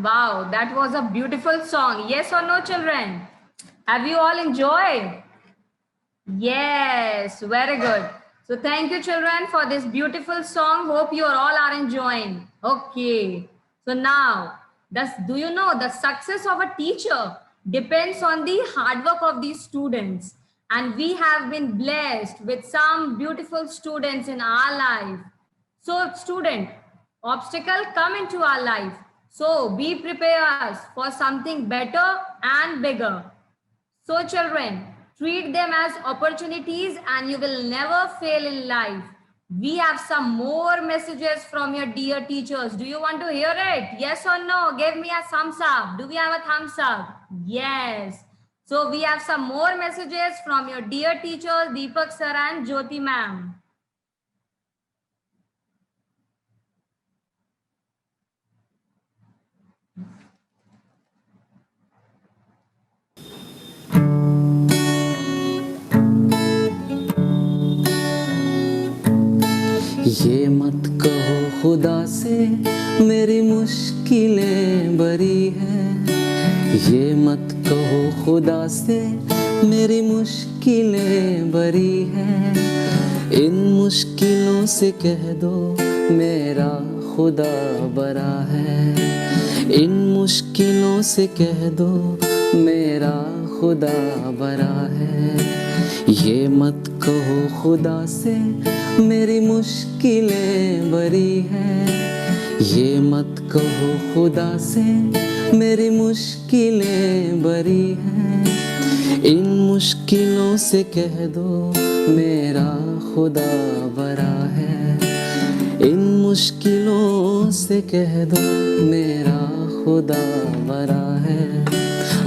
Wow, that was a beautiful song. Yes or no, children? Have you all enjoyed? Yes, very good. So thank you, children, for this beautiful song. Hope you all are enjoying. Okay. So now, do you know the success of a teacher depends on the hard work of these students. And we have been blessed with some beautiful students in our life. So student, obstacle come into our life. So be prepared for something better and bigger. So children, treat them as opportunities and you will never fail in life. We have some more messages from your dear teachers. Do you want to hear it? Yes or no? Give me a thumbs up. Do we have a thumbs up? Yes. So we have some more messages from your dear teachers, Deepak sir and Jyoti ma'am. ये मत कहो खुदा से मेरी मुश्किलें बरी हैं, ये मत कहो खुदा से मेरी मुश्किलें बरी हैं, इन मुश्किलों से कह दो मेरा खुदा बरा है, इन मुश्किलों से कह दो मेरा खुदा बरा है। ये मत कहो खुदा से मेरी मुश्किलें बरी हैं, ये मत कहो खुदा से मेरी मुश्किलें बरी हैं, इन मुश्किलों से कह दो मेरा खुदा बरा है, इन मुश्किलों से कह दो मेरा खुदा बरा है।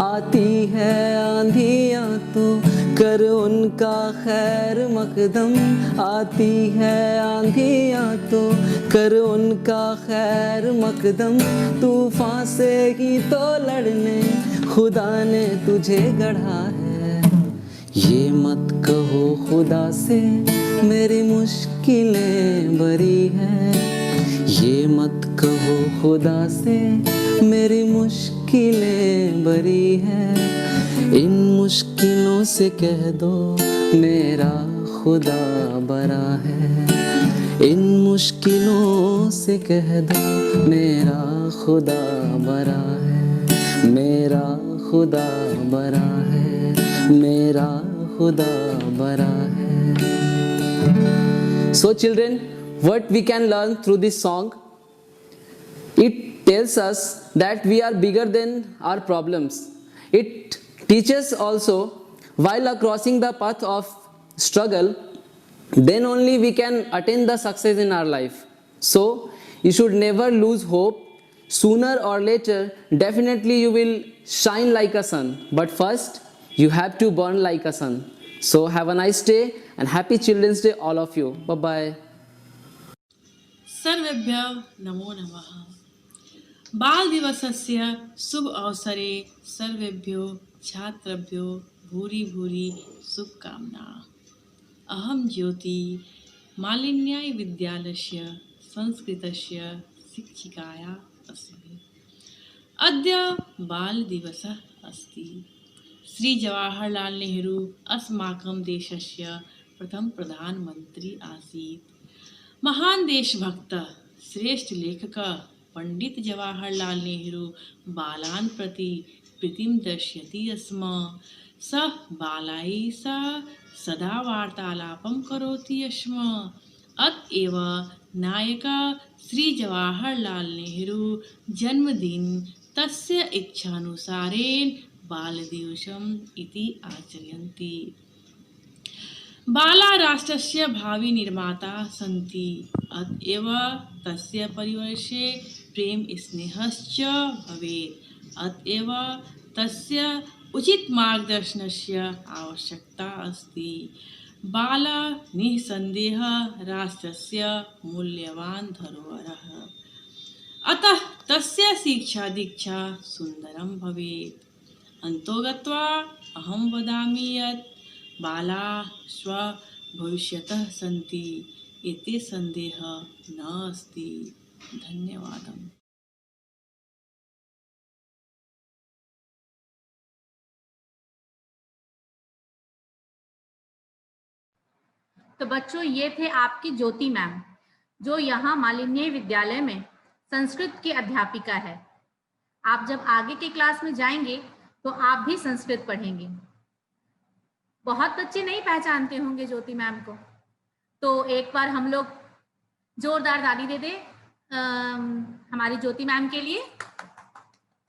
आती है आंधियाँ तो कर उनका खैर मकदम, आती है आंधियाँ तो कर उनका खैर मकदम, तूफान से ही तो लड़ने खुदा ने तुझे गढ़ा है। ये मत कहो खुदा से मेरी मुश्किलें बरी हैं, ये मत कहो खुदा से मेरी मुश्किलें बरी हैं, इन मुश्किलों से कह दो मेरा खुदा बरा है, इन मुश्किलों से कह दो मेरा खुदा बरा है, मेरा खुदा बरा है, मेरा खुदा बरा है। So children, what we can learn through this song? It tells us that we are bigger than our problems. It teaches also while crossing the path of struggle, then only we can attain the success in our life. So you should never lose hope. Sooner or later, definitely you will shine like a sun. But first, you have to burn like a sun. So have a nice day and happy Children's Day all of you. Bye-bye. सर्वेभ्यः नमो नमः। बाल दिवसस्य शुभ अवसरे सर्वेभ्यो छात्रेभ्यो भूरि भूरि शुभकामनाः। अहं ज्योति मालिन्याय विद्यालयस्य संस्कृतस्य शिक्षिकाया अस्मि। अद्य बालदिवसः अस्ति। श्री जवाहरलाल नेहरू अस्माकं देशस्य प्रथम प्रधानमंत्री आसीत्। महान देशभक्तः श्रेष्ठ लेखकः पंडित जवाहरलाल नेहरू बालान् प्रति प्रीतिं दर्शयति स्म। सः बालैः सह सदा वार्तालापं करोति स्म। अतएव नायकः श्री जवाहरलाल नेहरू जन्मदिन तस्य इच्छानुसारेण बालदिवसम् इति आचरन्ति। बाला राष्ट्रस्य भावी निर्माता सन्ति। अतएव तस्य परिवेशे प्रेम स्नेहश्च भवेत्। अतएव तस्य उचित मार्गदर्शनस्य आवश्यकता अस्ति। बाला निःसन्देहः राष्ट्रस्य मूल्यवान् धरोहरः। अतः तस्य शिक्षा दीक्षा सुन्दरं भवेत्। अन्तो गत्वा अहं वदामि यत् बालाः स्वभविष्यतः सन्ति, एते सन्देहः नास्ति। धन्यवादः। तो बच्चों ये थे आपकी ज्योति मैम, जो यहाँ मालिनी विद्यालय में संस्कृत की अध्यापिका है। आप जब आगे के क्लास में जाएंगे तो आप भी संस्कृत पढ़ेंगे। बहुत बच्चे नहीं पहचानते होंगे ज्योति मैम को, तो एक बार हम लोग जोरदार ताली दे दे हमारी ज्योति मैम के लिए।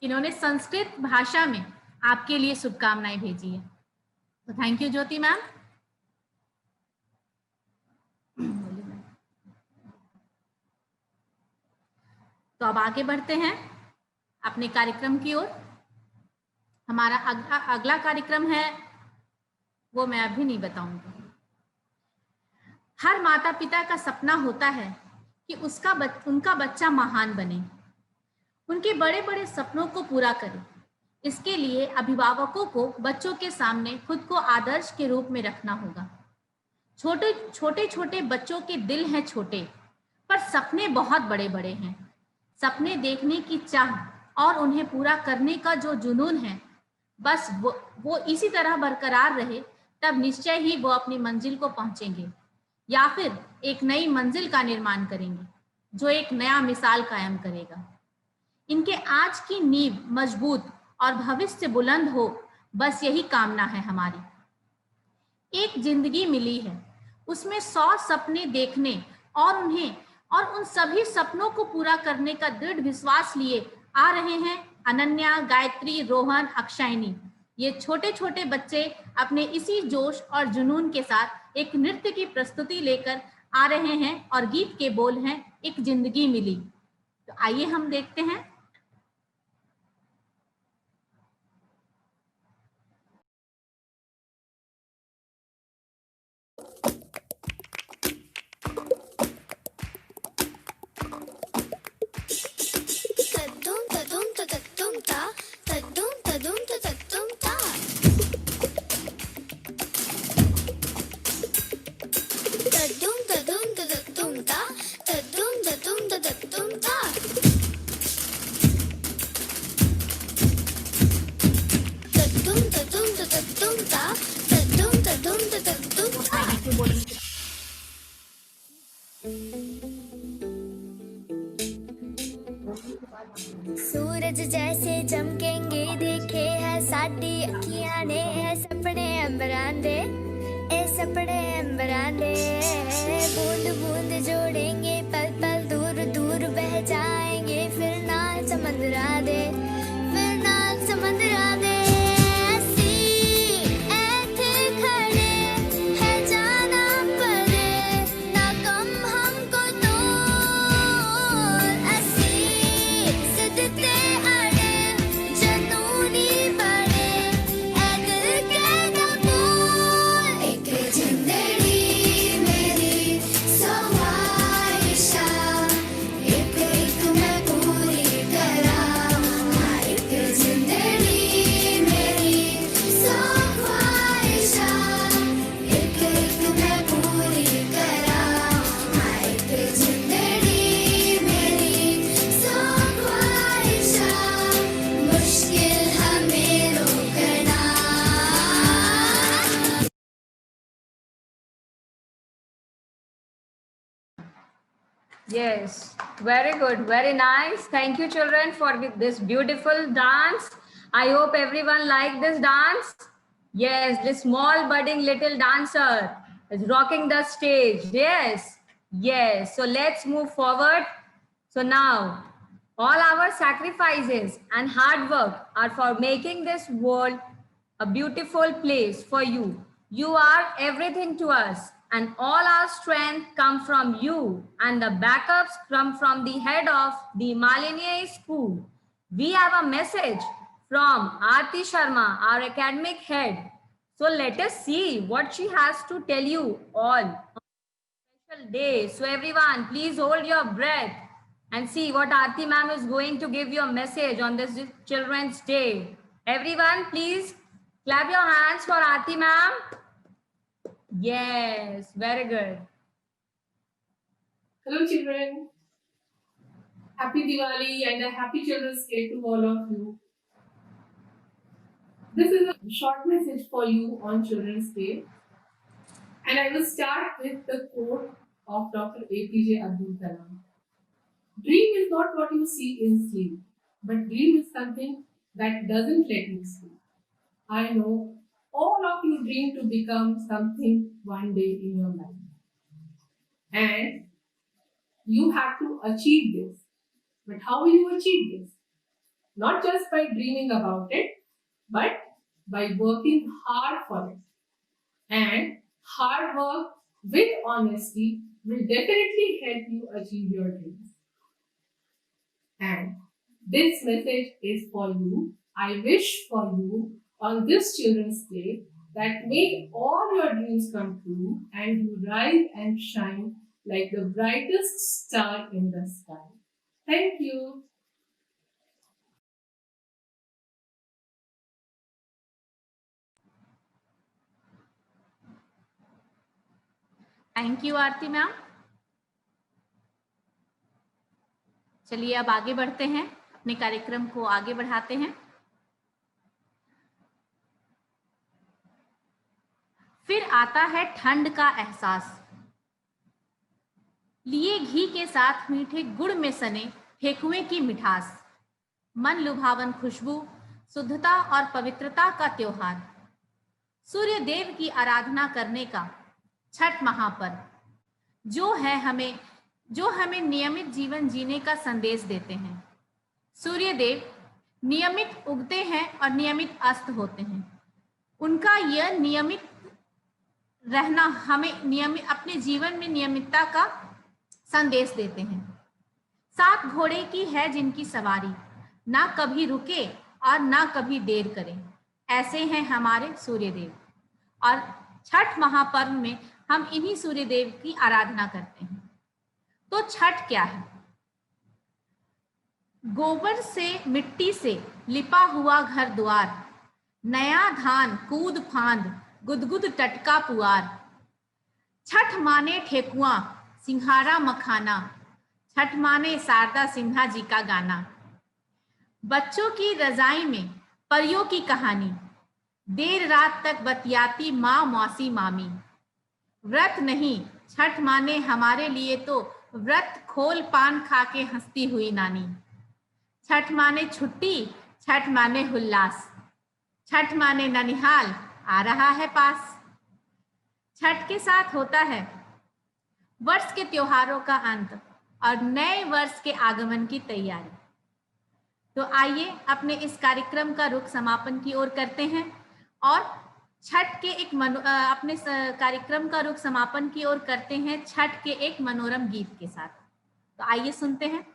इन्होंने संस्कृत भाषा में आपके लिए शुभकामनाएं भेजी है, तो थैंक यू ज्योति मैम। तो अब आगे बढ़ते हैं अपने कार्यक्रम की ओर। हमारा अगला कार्यक्रम है वो मैं अभी नहीं बताऊंगी। हर माता पिता का सपना होता है कि उनका बच्चा महान बने, उनके बड़े बड़े सपनों को पूरा करे। इसके लिए अभिभावकों को बच्चों के सामने खुद को आदर्श के रूप में रखना होगा। छोटे छोटे बच्चों के दिल हैं छोटे, पर सपने बहुत बड़े बड़े हैं। सपने देखने की चाह और उन्हें पूरा करने का जो जुनून है, बस वो इसी तरह बरकरार रहे, तब निश्चय ही वो अपनी मंजिल को पहुंचेंगे, या फिर एक नई मंजिल का निर्माण करेंगे जो एक नया मिसाल कायम करेगा। इनके आज की नींव मजबूत और भविष्य बुलंद हो, बस यही कामना है हमारी। एक जिंदगी मिली है, उसमें 100 सपने देखने और उन सभी सपनों को पूरा करने का दृढ़ विश्वास लिए आ रहे हैं अनन्या, गायत्री, रोहन, अक्षयनी। ये छोटे छोटे बच्चे अपने इसी जोश और जुनून के साथ एक नृत्य की प्रस्तुति लेकर आ रहे हैं और गीत के बोल हैं एक जिंदगी मिली। तो आइए हम देखते हैं। सूरज जैसे चमकेंगे देखे है साडी अखियां ने, है सपने अंबरां दे, ए सपने अंबरां दे। बूंद बूंद जोड़ेंगे पल पल दूर दूर बह जाएंगे, फिर ना समंदरा दे, फिर ना समंदरा दे। Yes, very good, very nice. Thank you children for this beautiful dance. I hope everyone liked this dance. Yes, this small budding little dancer is rocking the stage. Yes, yes. So let's move forward. So now all our sacrifices and hard work are for making this world a beautiful place for you. You are everything to us. And all our strength come from you, and the backups come from the head of the Malini School. We have a message from Aarti Sharma, our academic head. So let us see what she has to tell you all on this special day. So everyone, please hold your breath and see what Aarti ma'am is going to give you a message on this Children's Day. Everyone, please clap your hands for Aarti ma'am. Yes, very good. Hello children. Happy Diwali and a happy Children's Day to all of you. This is a short message for you on Children's Day. And I will start with the quote of Dr. APJ Abdul Kalam. Dream is not what you see in sleep, but dream is something that doesn't let you sleep. I know all of you dream to become something one day in your life. And you have to achieve this. But how will you achieve this? Not just by dreaming about it, but by working hard for it. And hard work with honesty will definitely help you achieve your dreams. And this message is for you. I wish for you on this Children's Day that may all your dreams come true and you rise and shine like the brightest star in the sky. Thank you. Thank you Aarti ma'am. चलिए अब आगे बढ़ते हैं, अपने कार्यक्रम को आगे बढ़ाते हैं। फिर आता है ठंड का एहसास, लिए घी के साथ मीठे गुड़ में सने ठेकुए की मिठास, मन लुभावन खुशबू, शुद्धता और पवित्रता का त्योहार, सूर्य देव की आराधना करने का छठ महापर्व, जो हमें नियमित जीवन जीने का संदेश देते हैं। सूर्य देव नियमित उगते हैं और नियमित अस्त होते हैं। उनका यह नियमित रहना हमें अपने जीवन में नियमितता का संदेश देते हैं। 7 घोड़े की है जिनकी सवारी, ना कभी रुके और ना कभी देर करें, ऐसे हैं हमारे सूर्यदेव। और छठ महापर्व में हम इन्हीं सूर्यदेव की आराधना करते हैं। तो छठ क्या है? गोबर से मिट्टी से लिपा हुआ घर द्वार, नया धान कूद फांद गुदगुद टटका पुआर, छठ माने ठेकुआ सिंघारा मखाना, छठ माने शारदा सिन्हा जी का गाना, बच्चों की रजाई में परियों की कहानी, देर रात तक बतियाती माँ मौसी मामी, व्रत नहीं छठ माने हमारे लिए तो व्रत खोल पान खा के हंसती हुई नानी, छठ माने छुट्टी, छठ माने उल्लास, छठ माने ननिहाल आ रहा है पास। छठ के साथ होता है वर्ष के त्योहारों का अंत और नए वर्ष के आगमन की तैयारी। तो आइए अपने इस कार्यक्रम का रुख समापन की ओर करते हैं और छठ के अपने कार्यक्रम का रुख समापन की ओर करते हैं छठ के एक मनोरम गीत के साथ। तो आइए सुनते हैं।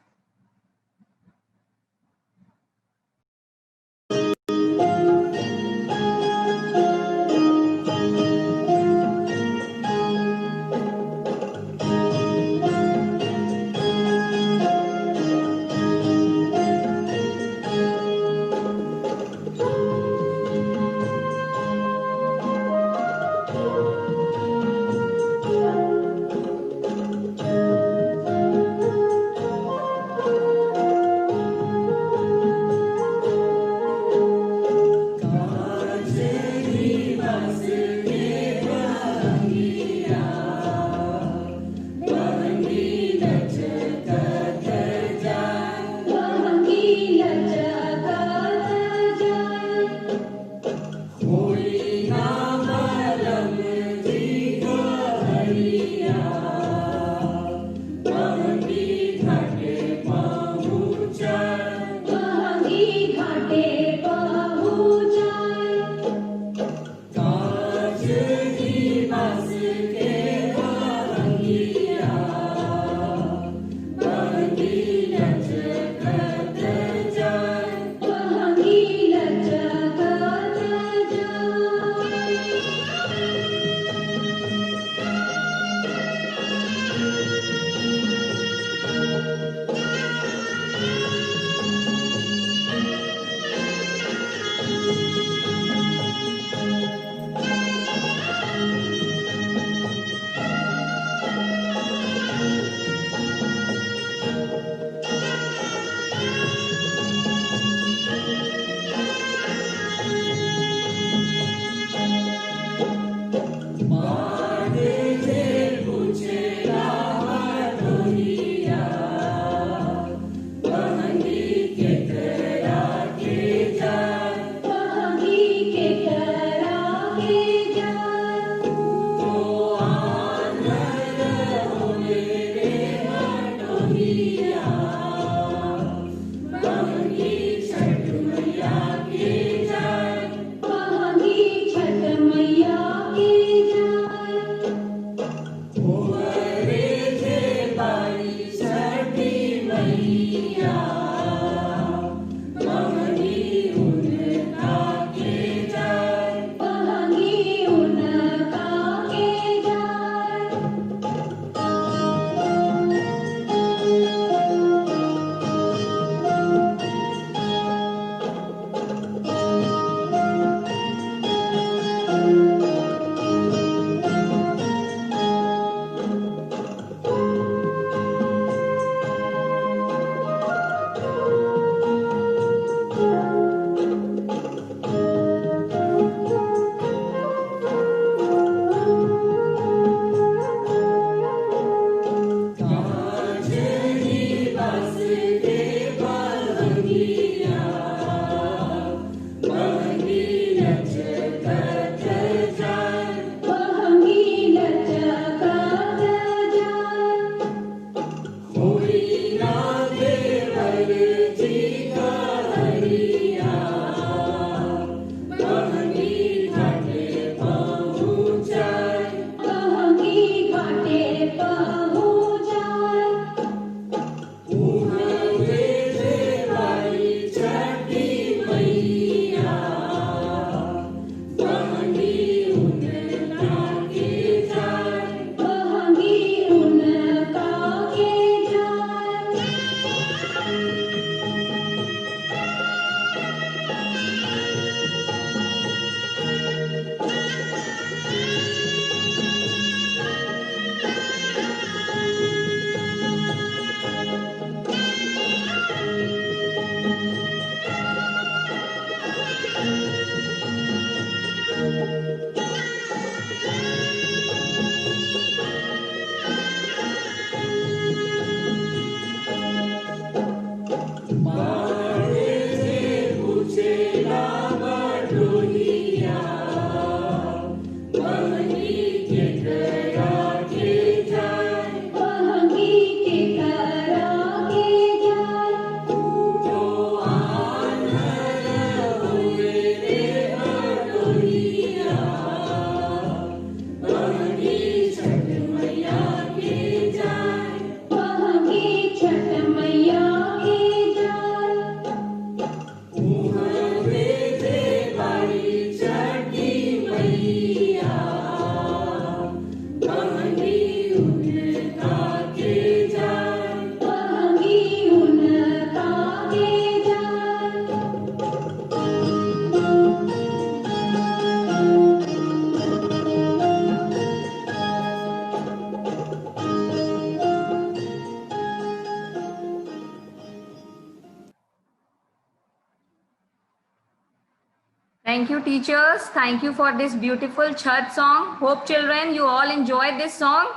Thank you, teachers. Thank you for this beautiful Chhat song. Hope children, you all enjoyed this song.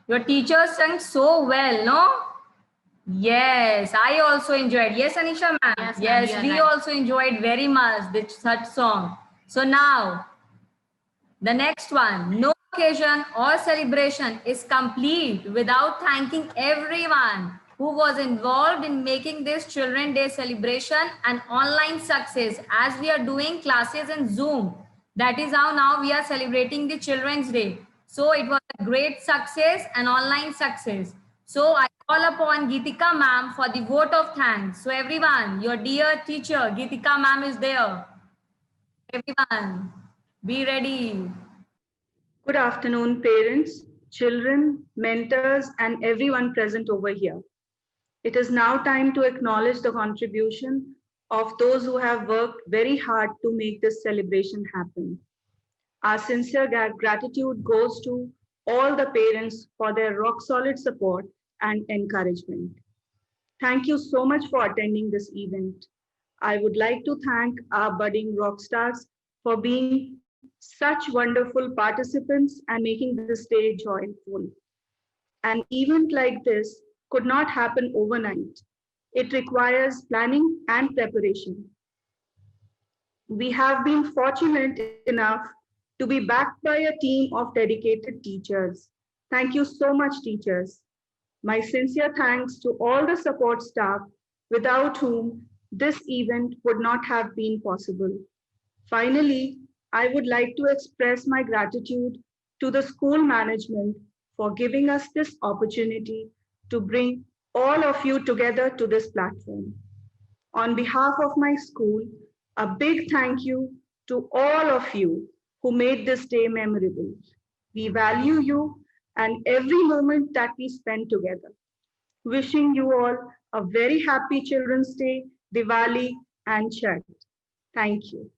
Your teachers sang so well, no? Yes, I also enjoyed. Yes, Anisha ma'am. Yes, Yes, ma'am, we you're right. also enjoyed very much this Chhat song. So now, the next one. No occasion or celebration is complete without thanking everyone who was involved in making this Children's Day celebration an online success, as we are doing classes in Zoom. That is how now we are celebrating the Children's Day. So it was a great success, an online success. So I call upon Geetika ma'am for the vote of thanks. So everyone, your dear teacher, Geetika ma'am is there. Everyone, be ready. Good afternoon, parents, children, mentors, and everyone present over here. It is now time to acknowledge the contribution of those who have worked very hard to make this celebration happen. Our sincere gratitude goes to all the parents for their rock-solid support and encouragement. Thank you so much for attending this event. I would like to thank our budding rock stars for being such wonderful participants and making this day joyful. An event like this could not happen overnight. It requires planning and preparation. We have been fortunate enough to be backed by a team of dedicated teachers. Thank you so much, teachers. My sincere thanks to all the support staff without whom this event would not have been possible. Finally, I would like to express my gratitude to the school management for giving us this opportunity to bring all of you together to this platform. On behalf of my school, a big thank you to all of you who made this day memorable. We value you and every moment that we spend together. Wishing you all a very happy Children's Day, Diwali, and Chhath. Thank you.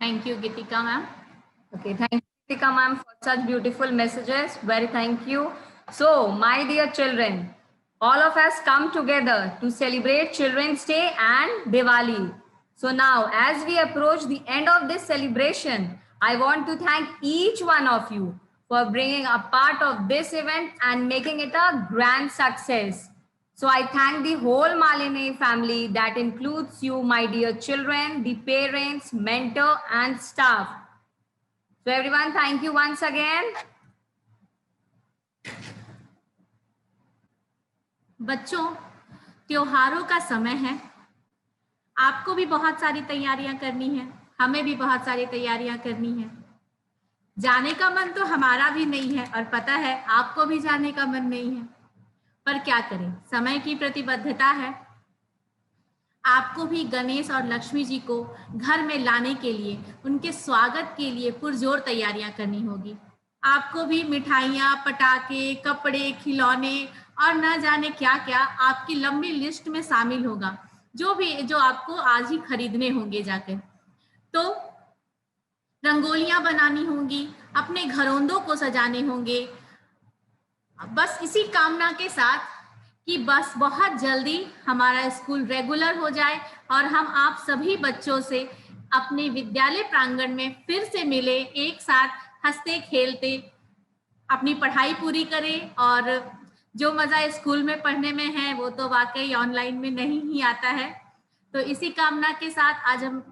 Thank you, Geetika ma'am. Okay, thank you, Geetika ma'am, for such beautiful messages. Very thank you. So, my dear children, all of us come together to celebrate Children's Day and Diwali. So now, as we approach the end of this celebration, I want to thank each one of you for bringing a part of this event and making it a grand success. So I thank the whole Malini family, that includes you, my dear children, the parents, mentor, and staff. So everyone, thank you once again. बच्चों, त्योहारों का समय है, आपको भी बहुत सारी तैयारियां करनी है, हमें भी बहुत सारी तैयारियां करनी है। जाने का मन तो हमारा भी नहीं है और पता है आपको भी जाने का मन नहीं है, पर क्या करें, समय की प्रतिबद्धता है। आपको भी गणेश और लक्ष्मी जी को घर में लाने के लिए, उनके स्वागत के लिए पुरजोर तैयारियां करनी होगी। आपको भी मिठाइयाँ, पटाखे, कपड़े, खिलौने और न जाने क्या क्या आपकी लंबी लिस्ट में शामिल होगा, जो आपको आज ही खरीदने होंगे जाकर। तो रंगोलियां बनानी होंगी, अपने घरोंदों को सजाने होंगे, बस इसी कामना के साथ कि बस बहुत जल्दी हमारा स्कूल रेगुलर हो जाए और हम आप सभी बच्चों से अपने विद्यालय प्रांगण में फिर से मिले, एक साथ हंसते खेलते अपनी पढ़ाई पूरी करें। और जो मज़ा स्कूल में पढ़ने में है वो तो वाकई ऑनलाइन में नहीं ही आता है। तो इसी कामना के साथ आज हम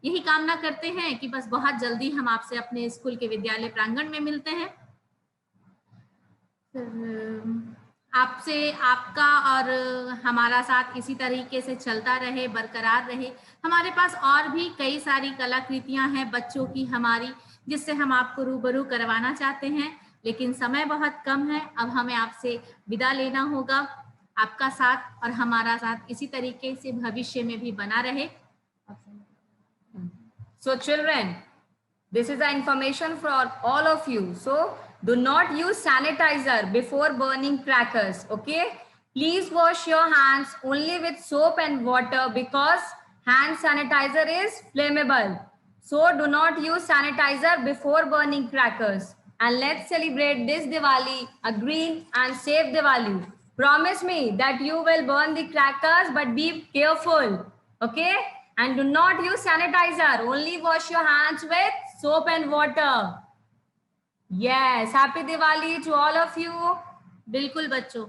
यही कामना करते हैं कि बस बहुत जल्दी हम आपसे अपने स्कूल के विद्यालय प्रांगण में मिलते हैं। आपसे आपका और हमारा साथ इसी तरीके से चलता रहे, बरकरार रहे। हमारे पास और भी कई सारी कलाकृतियां हैं बच्चों की हमारी, जिससे हम आपको रूबरू करवाना चाहते हैं, लेकिन समय बहुत कम है। अब हमें आपसे विदा लेना होगा। आपका साथ और हमारा साथ इसी तरीके से भविष्य में भी बना रहे। So children, this is the information for all of you. So do not use sanitizer before burning crackers, okay? Please wash your hands only with soap and water because hand sanitizer is flammable. So do not use sanitizer before burning crackers. And let's celebrate this Diwali a green and safe Diwali. Promise me that you will burn the crackers, but be careful, okay? And do not use sanitizer. Only wash your hands with soap and water. Yes, happy Diwali to all of you. बिल्कुल बच्चों,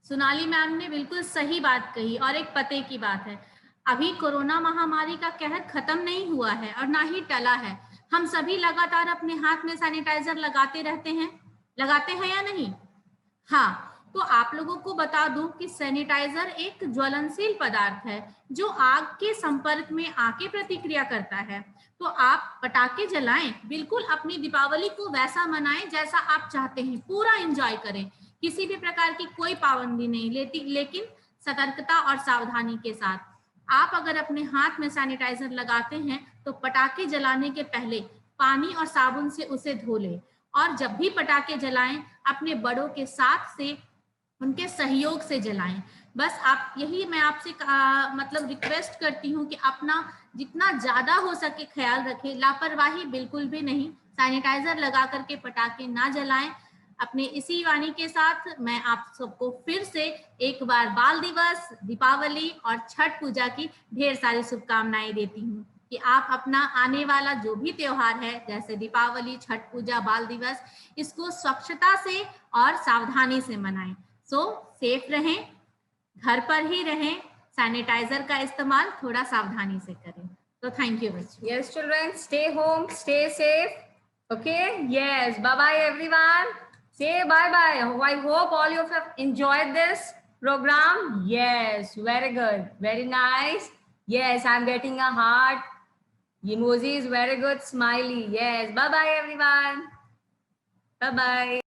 Sonali ma'am ने बिल्कुल सही बात कही। और एक पते की बात है, अभी कोरोना महामारी का कहर खत्म नहीं हुआ है और ना ही टला है। हम सभी लगातार अपने हाथ में सैनिटाइजर लगाते हैं या नहीं? हाँ, तो आप लोगों को बता दूं कि सैनिटाइजर एक ज्वलनशील पदार्थ है जो आग के संपर्क में आके प्रतिक्रिया करता है। तो आप पटाखे जलाएं, बिल्कुल अपनी दीपावली को वैसा मनाएं जैसा आप चाहते हैं, पूरा एंजॉय करें। किसी भी प्रकार की कोई पाबंदी नहीं लेती, लेकिन सतर्कता और सावधानी के साथ। आप अगर अपने हाथ में सैनिटाइजर लगाते हैं तो पटाखे जलाने के पहले पानी और साबुन से उसे धो लें, और जब भी पटाखे जलाएं अपने बड़ों के साथ से, उनके सहयोग से जलाएं। बस आप यही मैं आपसे मतलब रिक्वेस्ट करती हूँ कि अपना जितना ज्यादा हो सके ख्याल रखें, लापरवाही बिल्कुल भी नहीं। सैनिटाइजर लगा करके पटाखे ना जलाएं। अपने इसी वाणी के साथ मैं आप सबको फिर से एक बार बाल दिवस, दीपावली और छठ पूजा की ढेर सारी शुभकामनाएं देती हूँ कि आप अपना आने वाला जो भी त्योहार है, जैसे दीपावली, छठ पूजा, बाल दिवस, इसको स्वच्छता से और सावधानी से मनाएं। सो सेफ रहें, घर पर ही रहें, सैनिटाइजर का इस्तेमाल थोड़ा सावधानी से करें। तो थैंक यू बच्चों। Yes children, stay home, stay safe. Okay, yes, bye bye everyone. Say bye bye. I hope all of you have enjoyed this program. Yes, very good, very nice. Yes, I'm getting a heart emoji is very good, smiley. Yes, bye bye everyone. Bye bye.